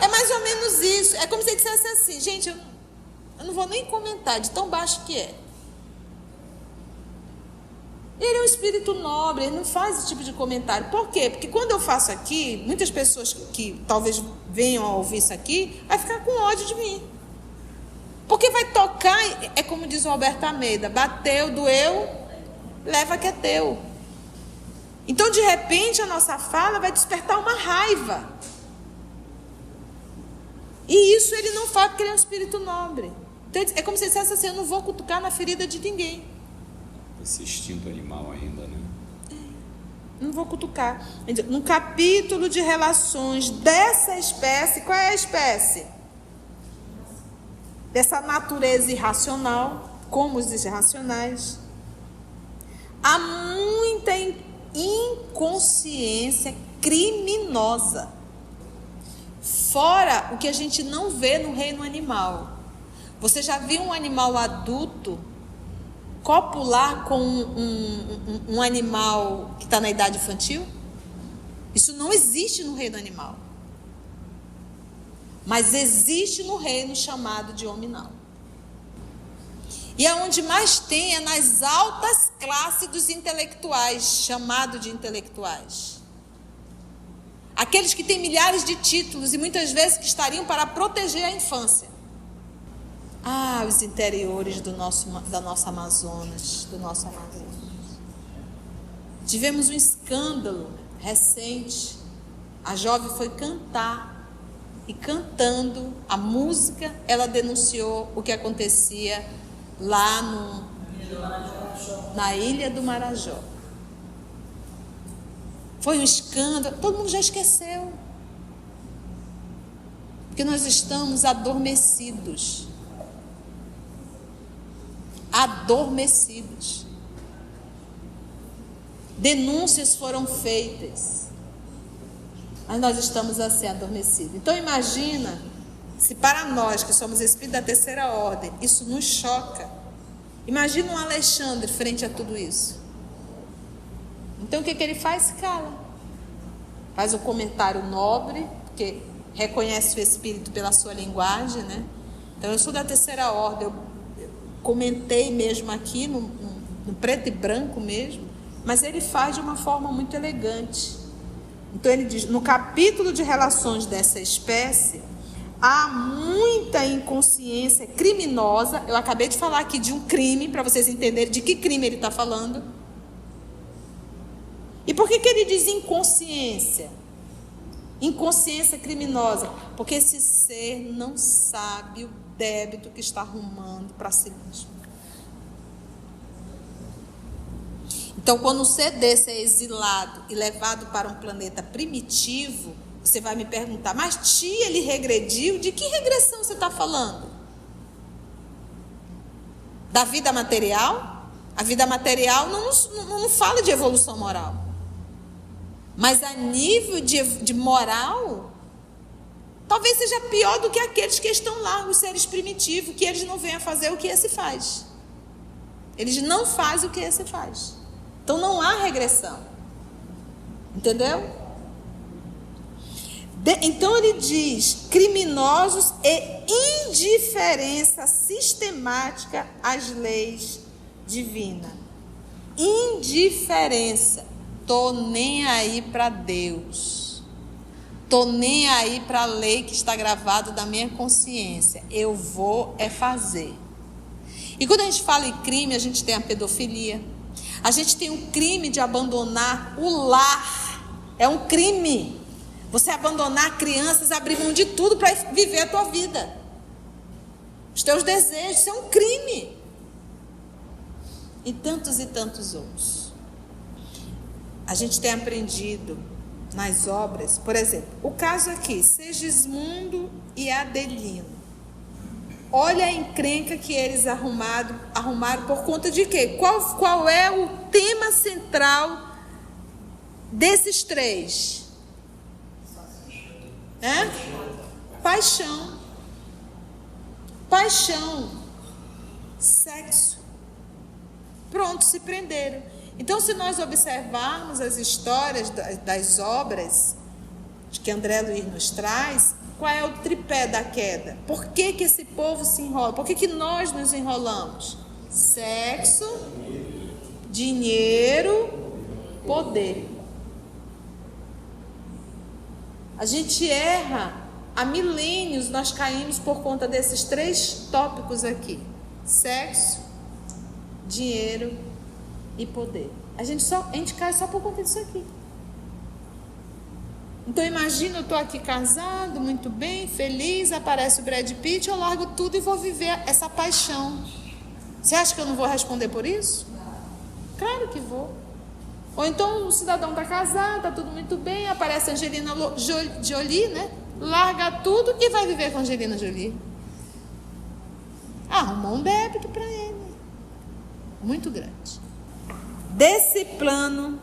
É mais ou menos isso. É como se ele dissesse assim, gente, eu não vou nem comentar de tão baixo que é. Ele é um espírito nobre, ele não faz esse tipo de comentário. Por quê? Porque quando eu faço aqui, muitas pessoas que talvez venham a ouvir isso aqui, vai ficar com ódio de mim. Porque vai tocar, é como diz o Alberto Almeida, bateu, doeu, leva que é teu. Então, de repente, a nossa fala vai despertar uma raiva. E isso ele não faz porque ele é um espírito nobre. Então, é como se ele dissesse assim, eu não vou cutucar na ferida de ninguém. Esse instinto animal ainda, né? Não vou cutucar. No capítulo de relações dessa espécie, qual é a espécie? Dessa natureza irracional, como os irracionais. Há muita inconsciência criminosa. Fora o que a gente não vê no reino animal. Você já viu um animal adulto copular com um animal que está na idade infantil? Isso não existe no reino animal. Mas existe no reino chamado de hominal. E aonde mais tem é nas altas classes dos intelectuais, chamado de intelectuais. Aqueles que têm milhares de títulos e muitas vezes que estariam para proteger a infância. Os interiores da nossa Amazonas, do nosso Amazonas. Tivemos um escândalo recente. A jovem foi cantar e cantando a música, ela denunciou o que acontecia lá na Ilha do Marajó. Foi um escândalo, todo mundo já esqueceu. Porque nós estamos adormecidos. Adormecidos. Denúncias foram feitas, mas nós estamos assim adormecidos. Então imagina se para nós que somos espíritos da terceira ordem isso nos choca. Imagina um Alexandre frente a tudo isso. Então o que ele faz? Cala. Faz um comentário nobre, porque reconhece o espírito pela sua linguagem, né? Então eu sou da terceira ordem. Eu comentei mesmo aqui no no preto e branco mesmo, mas ele faz de uma forma muito elegante. Então ele diz, no capítulo de relações dessa espécie, há muita inconsciência criminosa. Eu acabei de falar aqui de um crime, para vocês entenderem de que crime ele está falando. E por que ele diz inconsciência? Inconsciência criminosa. Porque esse ser não sabe o débito que está arrumando para si mesmo. Então, quando um ser desse é exilado e levado para um planeta primitivo, você vai me perguntar, mas tia, ele regrediu? De que regressão você está falando? Da vida material? A vida material não fala de evolução moral. Mas a nível de moral, talvez seja pior do que aqueles que estão lá, os seres primitivos, que eles não vêm a fazer o que esse faz. Eles não fazem o que esse faz. Então não há regressão. Entendeu? Então ele diz, criminosos e indiferença sistemática às leis divinas. Indiferença. Tô nem aí para Deus. Tô nem aí para a lei que está gravada da minha consciência. Eu vou fazer. E quando a gente fala em crime, a gente tem a pedofilia. A gente tem um crime de abandonar o lar. É um crime. Você abandonar crianças, abrir mão de tudo para viver a tua vida. Os teus desejos, isso é um crime. E tantos outros. A gente tem aprendido nas obras, por exemplo, o caso aqui, Segismundo e Adelino. Olha a encrenca que eles arrumaram por conta de quê? Qual é o tema central desses três? Paixão. Paixão. Sexo. Pronto, se prenderam. Então, se nós observarmos as histórias das obras que André Luiz nos traz, qual é o tripé da queda? Por que esse povo se enrola? Por que nós nos enrolamos? Sexo, dinheiro, poder. A gente erra. Há milênios nós caímos por conta desses três tópicos aqui. Sexo, dinheiro e poder. A gente cai só por conta disso aqui. Então imagina, eu estou aqui casado, muito bem, feliz, aparece o Brad Pitt, eu largo tudo e vou viver essa paixão. Você acha que eu não vou responder por isso? Claro que vou. Ou então o cidadão está casado, está tudo muito bem, aparece a Angelina Jolie, né? Larga tudo e vai viver com a Angelina Jolie. Arrumou um débito para ele. Muito grande. Desse plano,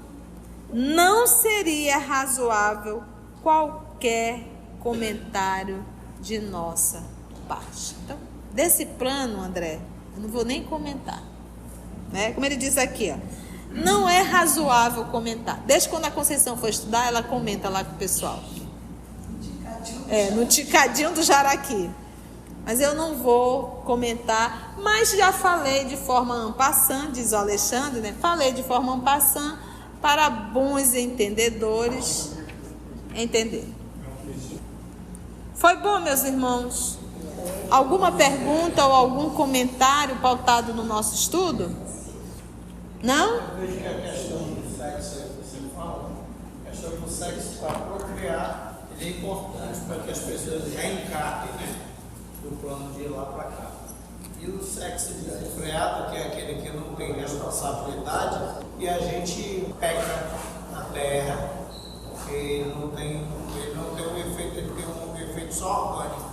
não seria razoável qualquer comentário de nossa parte. Então, desse plano, André, eu não vou nem comentar. Né? Como ele diz aqui, ó, não é razoável comentar. Desde quando a Conceição for estudar, ela comenta lá com o pessoal. No ticadinho do jaraqui. Mas eu não vou comentar, mas já falei de forma en passant, diz o Alexandre, né? Falei de forma en passant para bons entendedores entender. Foi bom, meus irmãos? Alguma pergunta ou algum comentário pautado no nosso estudo? Não? Eu vejo que a questão do sexo que você fala, a questão do sexo para procriar, ele é importante para que as pessoas já encartem, né? Do plano de ir lá para cá. E o sexo desenfreado, que é aquele que não tem responsabilidade, e a gente pega na terra, porque ele não tem um efeito, ele tem um efeito só orgânico.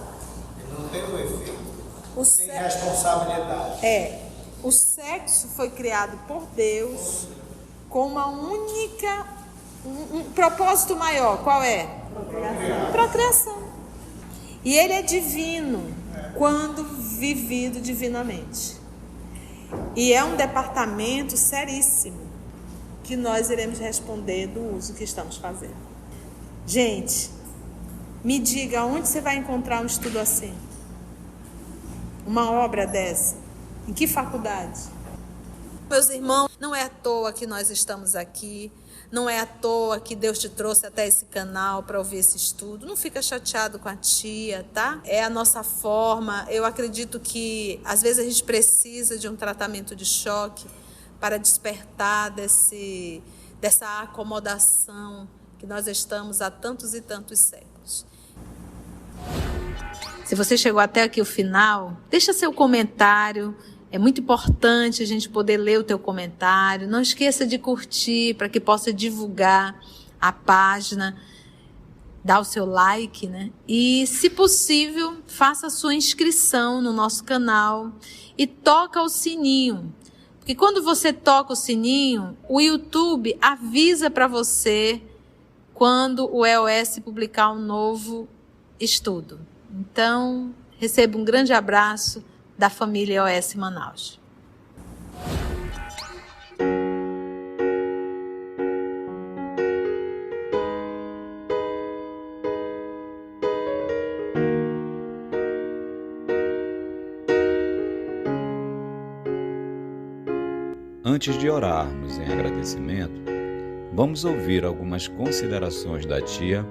Ele não tem um efeito. Sem responsabilidade. O sexo foi criado por Deus com uma única, um propósito maior. Qual é? Procriação. E ele é divino quando vivido divinamente. E é um departamento seríssimo que nós iremos responder do uso que estamos fazendo. Gente, me diga onde você vai encontrar um estudo assim? Uma obra dessa? Em que faculdade? meus irmãos, não é à toa que nós estamos aqui. Não é à toa que Deus te trouxe até esse canal para ouvir esse estudo. Não fica chateado com a tia, tá? É a nossa forma. Eu acredito que às vezes a gente precisa de um tratamento de choque para despertar dessa acomodação que nós estamos há tantos e tantos séculos. Se você chegou até aqui o final, deixa seu comentário. É muito importante a gente poder ler o teu comentário. Não esqueça de curtir para que possa divulgar a página, dar o seu like, né? E, se possível, faça a sua inscrição no nosso canal e toca o sininho. Porque quando você toca o sininho, o YouTube avisa para você quando o EOS publicar um novo estudo. Então, receba um grande abraço da família EOS Manaus. Antes de orarmos em agradecimento, vamos ouvir algumas considerações da tia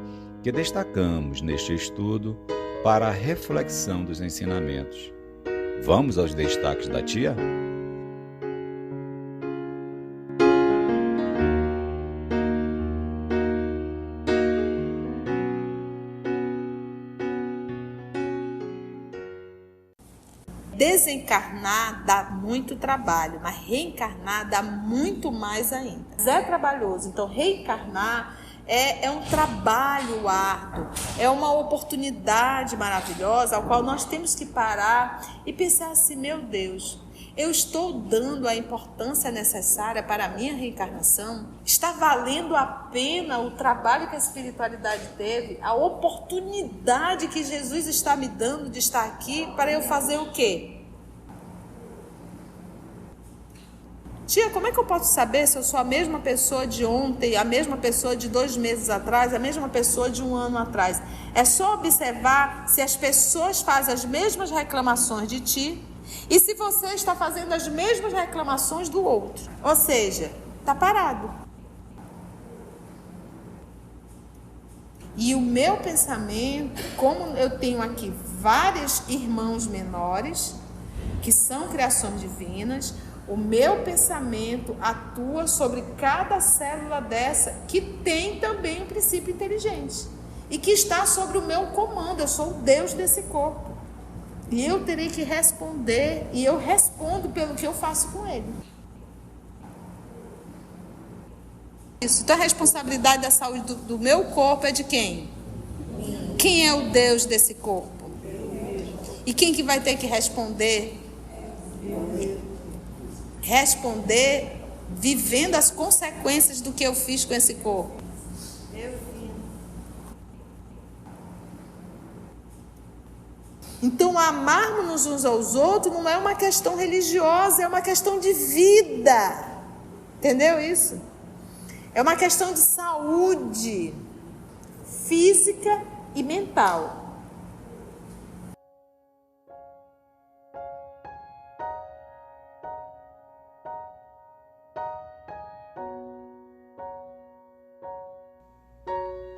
que destacamos neste estudo para a reflexão dos ensinamentos. Vamos aos destaques da tia? Desencarnar dá muito trabalho, mas reencarnar dá muito mais ainda. É trabalhoso, então reencarnar é um trabalho árduo, é uma oportunidade maravilhosa ao qual nós temos que parar e pensar assim, meu Deus, eu estou dando a importância necessária para a minha reencarnação? Está valendo a pena o trabalho que a espiritualidade teve, a oportunidade que Jesus está me dando de estar aqui para eu fazer o quê? Tia, como é que eu posso saber se eu sou a mesma pessoa de ontem, a mesma pessoa de 2 meses atrás, a mesma pessoa de 1 ano atrás? É só observar se as pessoas fazem as mesmas reclamações de ti e se você está fazendo as mesmas reclamações do outro. Ou seja, está parado. E o meu pensamento, como eu tenho aqui vários irmãos menores, que são criações divinas, o meu pensamento atua sobre cada célula dessa, que tem também um princípio inteligente e que está sobre o meu comando. Eu sou o Deus desse corpo e eu terei que responder, e eu respondo pelo que eu faço com ele. Isso. Então a responsabilidade da saúde do meu corpo é de quem? Quem é o Deus desse corpo? E quem que vai ter que responder? Responder vivendo as consequências do que eu fiz com esse corpo. Então, amarmos uns aos outros não é uma questão religiosa, é uma questão de vida. Entendeu isso? É uma questão de saúde física e mental.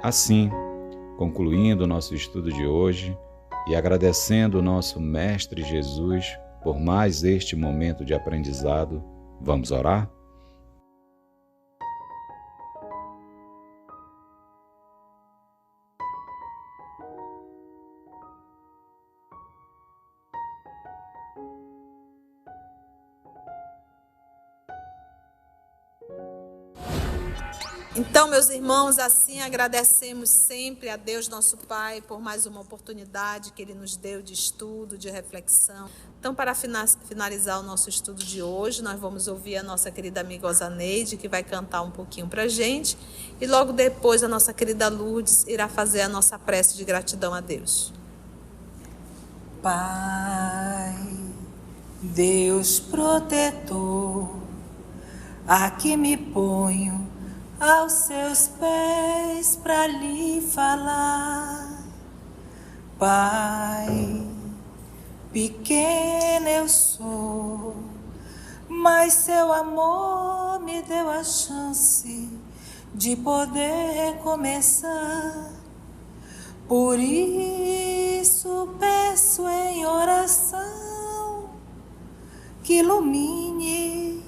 Assim, concluindo o nosso estudo de hoje e agradecendo o nosso Mestre Jesus por mais este momento de aprendizado, vamos orar? Então, meus irmãos, assim agradecemos sempre a Deus nosso Pai por mais uma oportunidade que Ele nos deu de estudo, de reflexão. Então, para finalizar o nosso estudo de hoje, nós vamos ouvir a nossa querida amiga Osaneide, que vai cantar um pouquinho para a gente, e logo depois a nossa querida Lourdes irá fazer a nossa prece de gratidão a Deus. Pai, Deus protetor, aqui me ponho aos seus pés para lhe falar. Pai, pequeno eu sou, mas seu amor me deu a chance de poder recomeçar. Por isso peço em oração que ilumine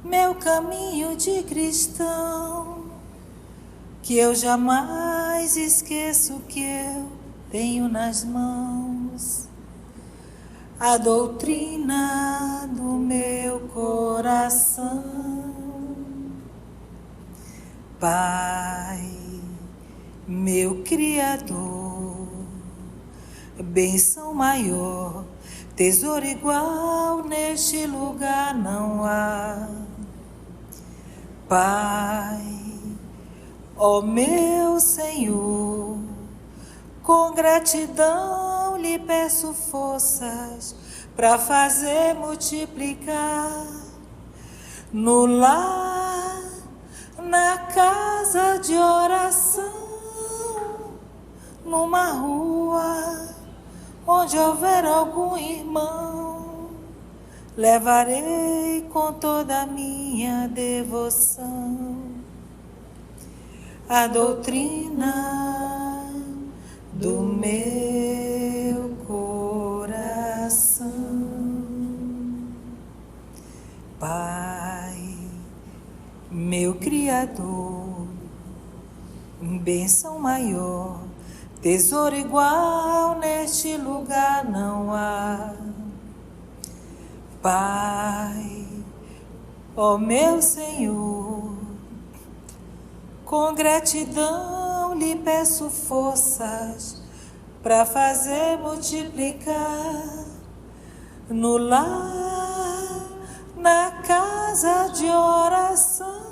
meu caminho de cristão, que eu jamais esqueço que eu tenho nas mãos a doutrina do meu coração. Pai, meu Criador, bênção maior, tesouro igual neste lugar não há. Pai, ó meu Senhor, com gratidão lhe peço forças para fazer multiplicar no lar, na casa de oração, numa rua onde houver algum irmão, levarei com toda a minha devoção a doutrina do meu coração. Pai, meu Criador, bênção maior, tesouro igual neste lugar não há. Pai, ó meu Senhor, com gratidão lhe peço forças para fazer multiplicar no lar, na casa de oração,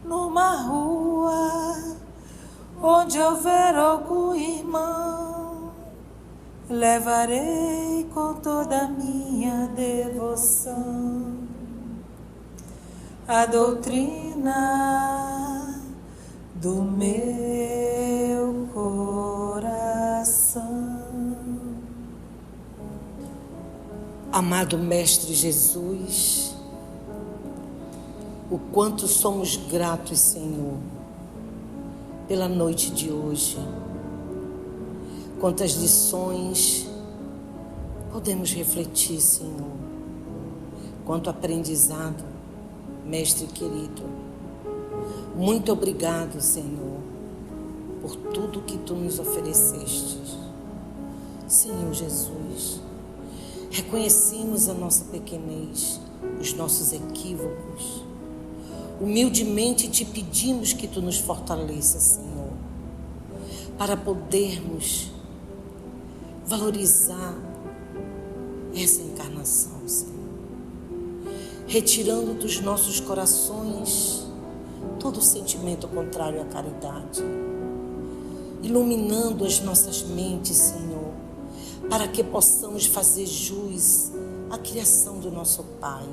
numa rua onde houver algum irmão, levarei com toda a minha devoção a doutrina do meu coração. Amado Mestre Jesus, o quanto somos gratos, Senhor, pela noite de hoje. Quantas lições podemos refletir, Senhor. Quanto aprendizado, Mestre querido. Muito obrigado, Senhor, por tudo que Tu nos ofereceste. Senhor Jesus, reconhecemos a nossa pequenez, os nossos equívocos. Humildemente Te pedimos que Tu nos fortaleça, Senhor, para podermos valorizar essa encarnação, Senhor. Retirando dos nossos corações todo sentimento contrário à caridade. Iluminando as nossas mentes, Senhor, para que possamos fazer jus à criação do nosso Pai.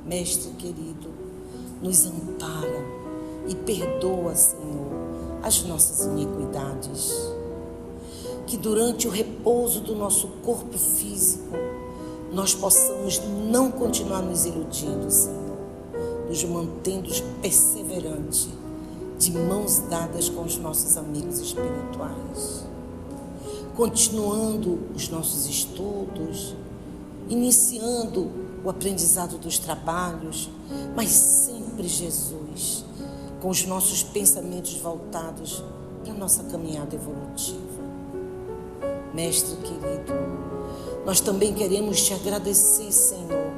Mestre querido, nos ampara e perdoa, Senhor, as nossas iniquidades. Que durante o repouso do nosso corpo físico, nós possamos não continuar nos iludindo, Senhor, nos mantendo perseverantes, de mãos dadas com os nossos amigos espirituais, continuando os nossos estudos, iniciando o aprendizado dos trabalhos, mas sempre, Jesus, com os nossos pensamentos voltados para a nossa caminhada evolutiva. Mestre querido, nós também queremos Te agradecer, Senhor,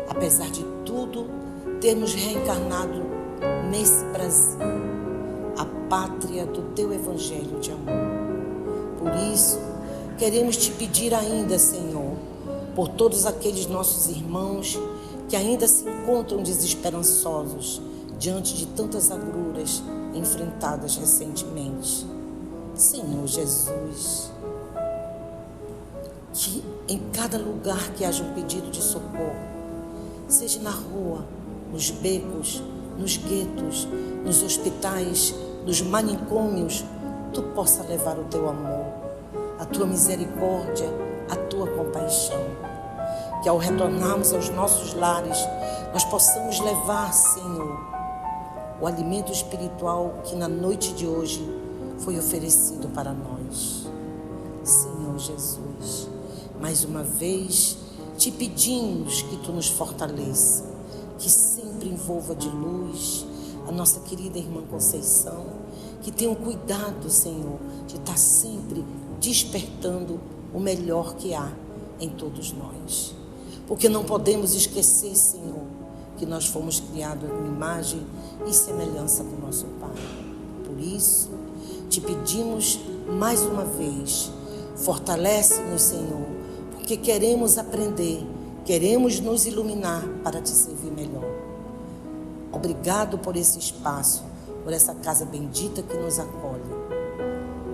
apesar de tudo, termos reencarnado nesse Brasil, a pátria do Teu Evangelho de amor. Por isso, queremos Te pedir ainda, Senhor, por todos aqueles nossos irmãos que ainda se encontram desesperançosos diante de tantas agruras enfrentadas recentemente. Senhor Jesus, que em cada lugar que haja um pedido de socorro, seja na rua, nos becos, nos guetos, nos hospitais, nos manicômios, Tu possa levar o Teu amor, a Tua misericórdia, a Tua compaixão. que ao retornarmos aos nossos lares, nós possamos levar, Senhor, o alimento espiritual que na noite de hoje foi oferecido para nós. Senhor Jesus, mais uma vez te pedimos que tu nos fortaleça, que sempre envolva de luz a nossa querida irmã Conceição, que tenha um cuidado, Senhor, de estar sempre despertando o melhor que há em todos nós. Porque não podemos esquecer, Senhor, que nós fomos criados em imagem e semelhança do nosso Pai. Por isso, te pedimos mais uma vez, fortalece-nos, Senhor, porque queremos aprender, queremos nos iluminar para te servir melhor. Obrigado por esse espaço, por essa casa bendita que nos acolhe.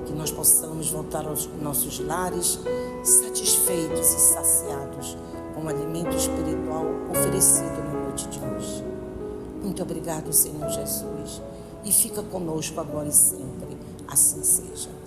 Que nós possamos voltar aos nossos lares satisfeitos e saciados com o alimento espiritual oferecido na noite de hoje. Muito obrigado, Senhor Jesus, e fica conosco agora e sempre. Assim seja.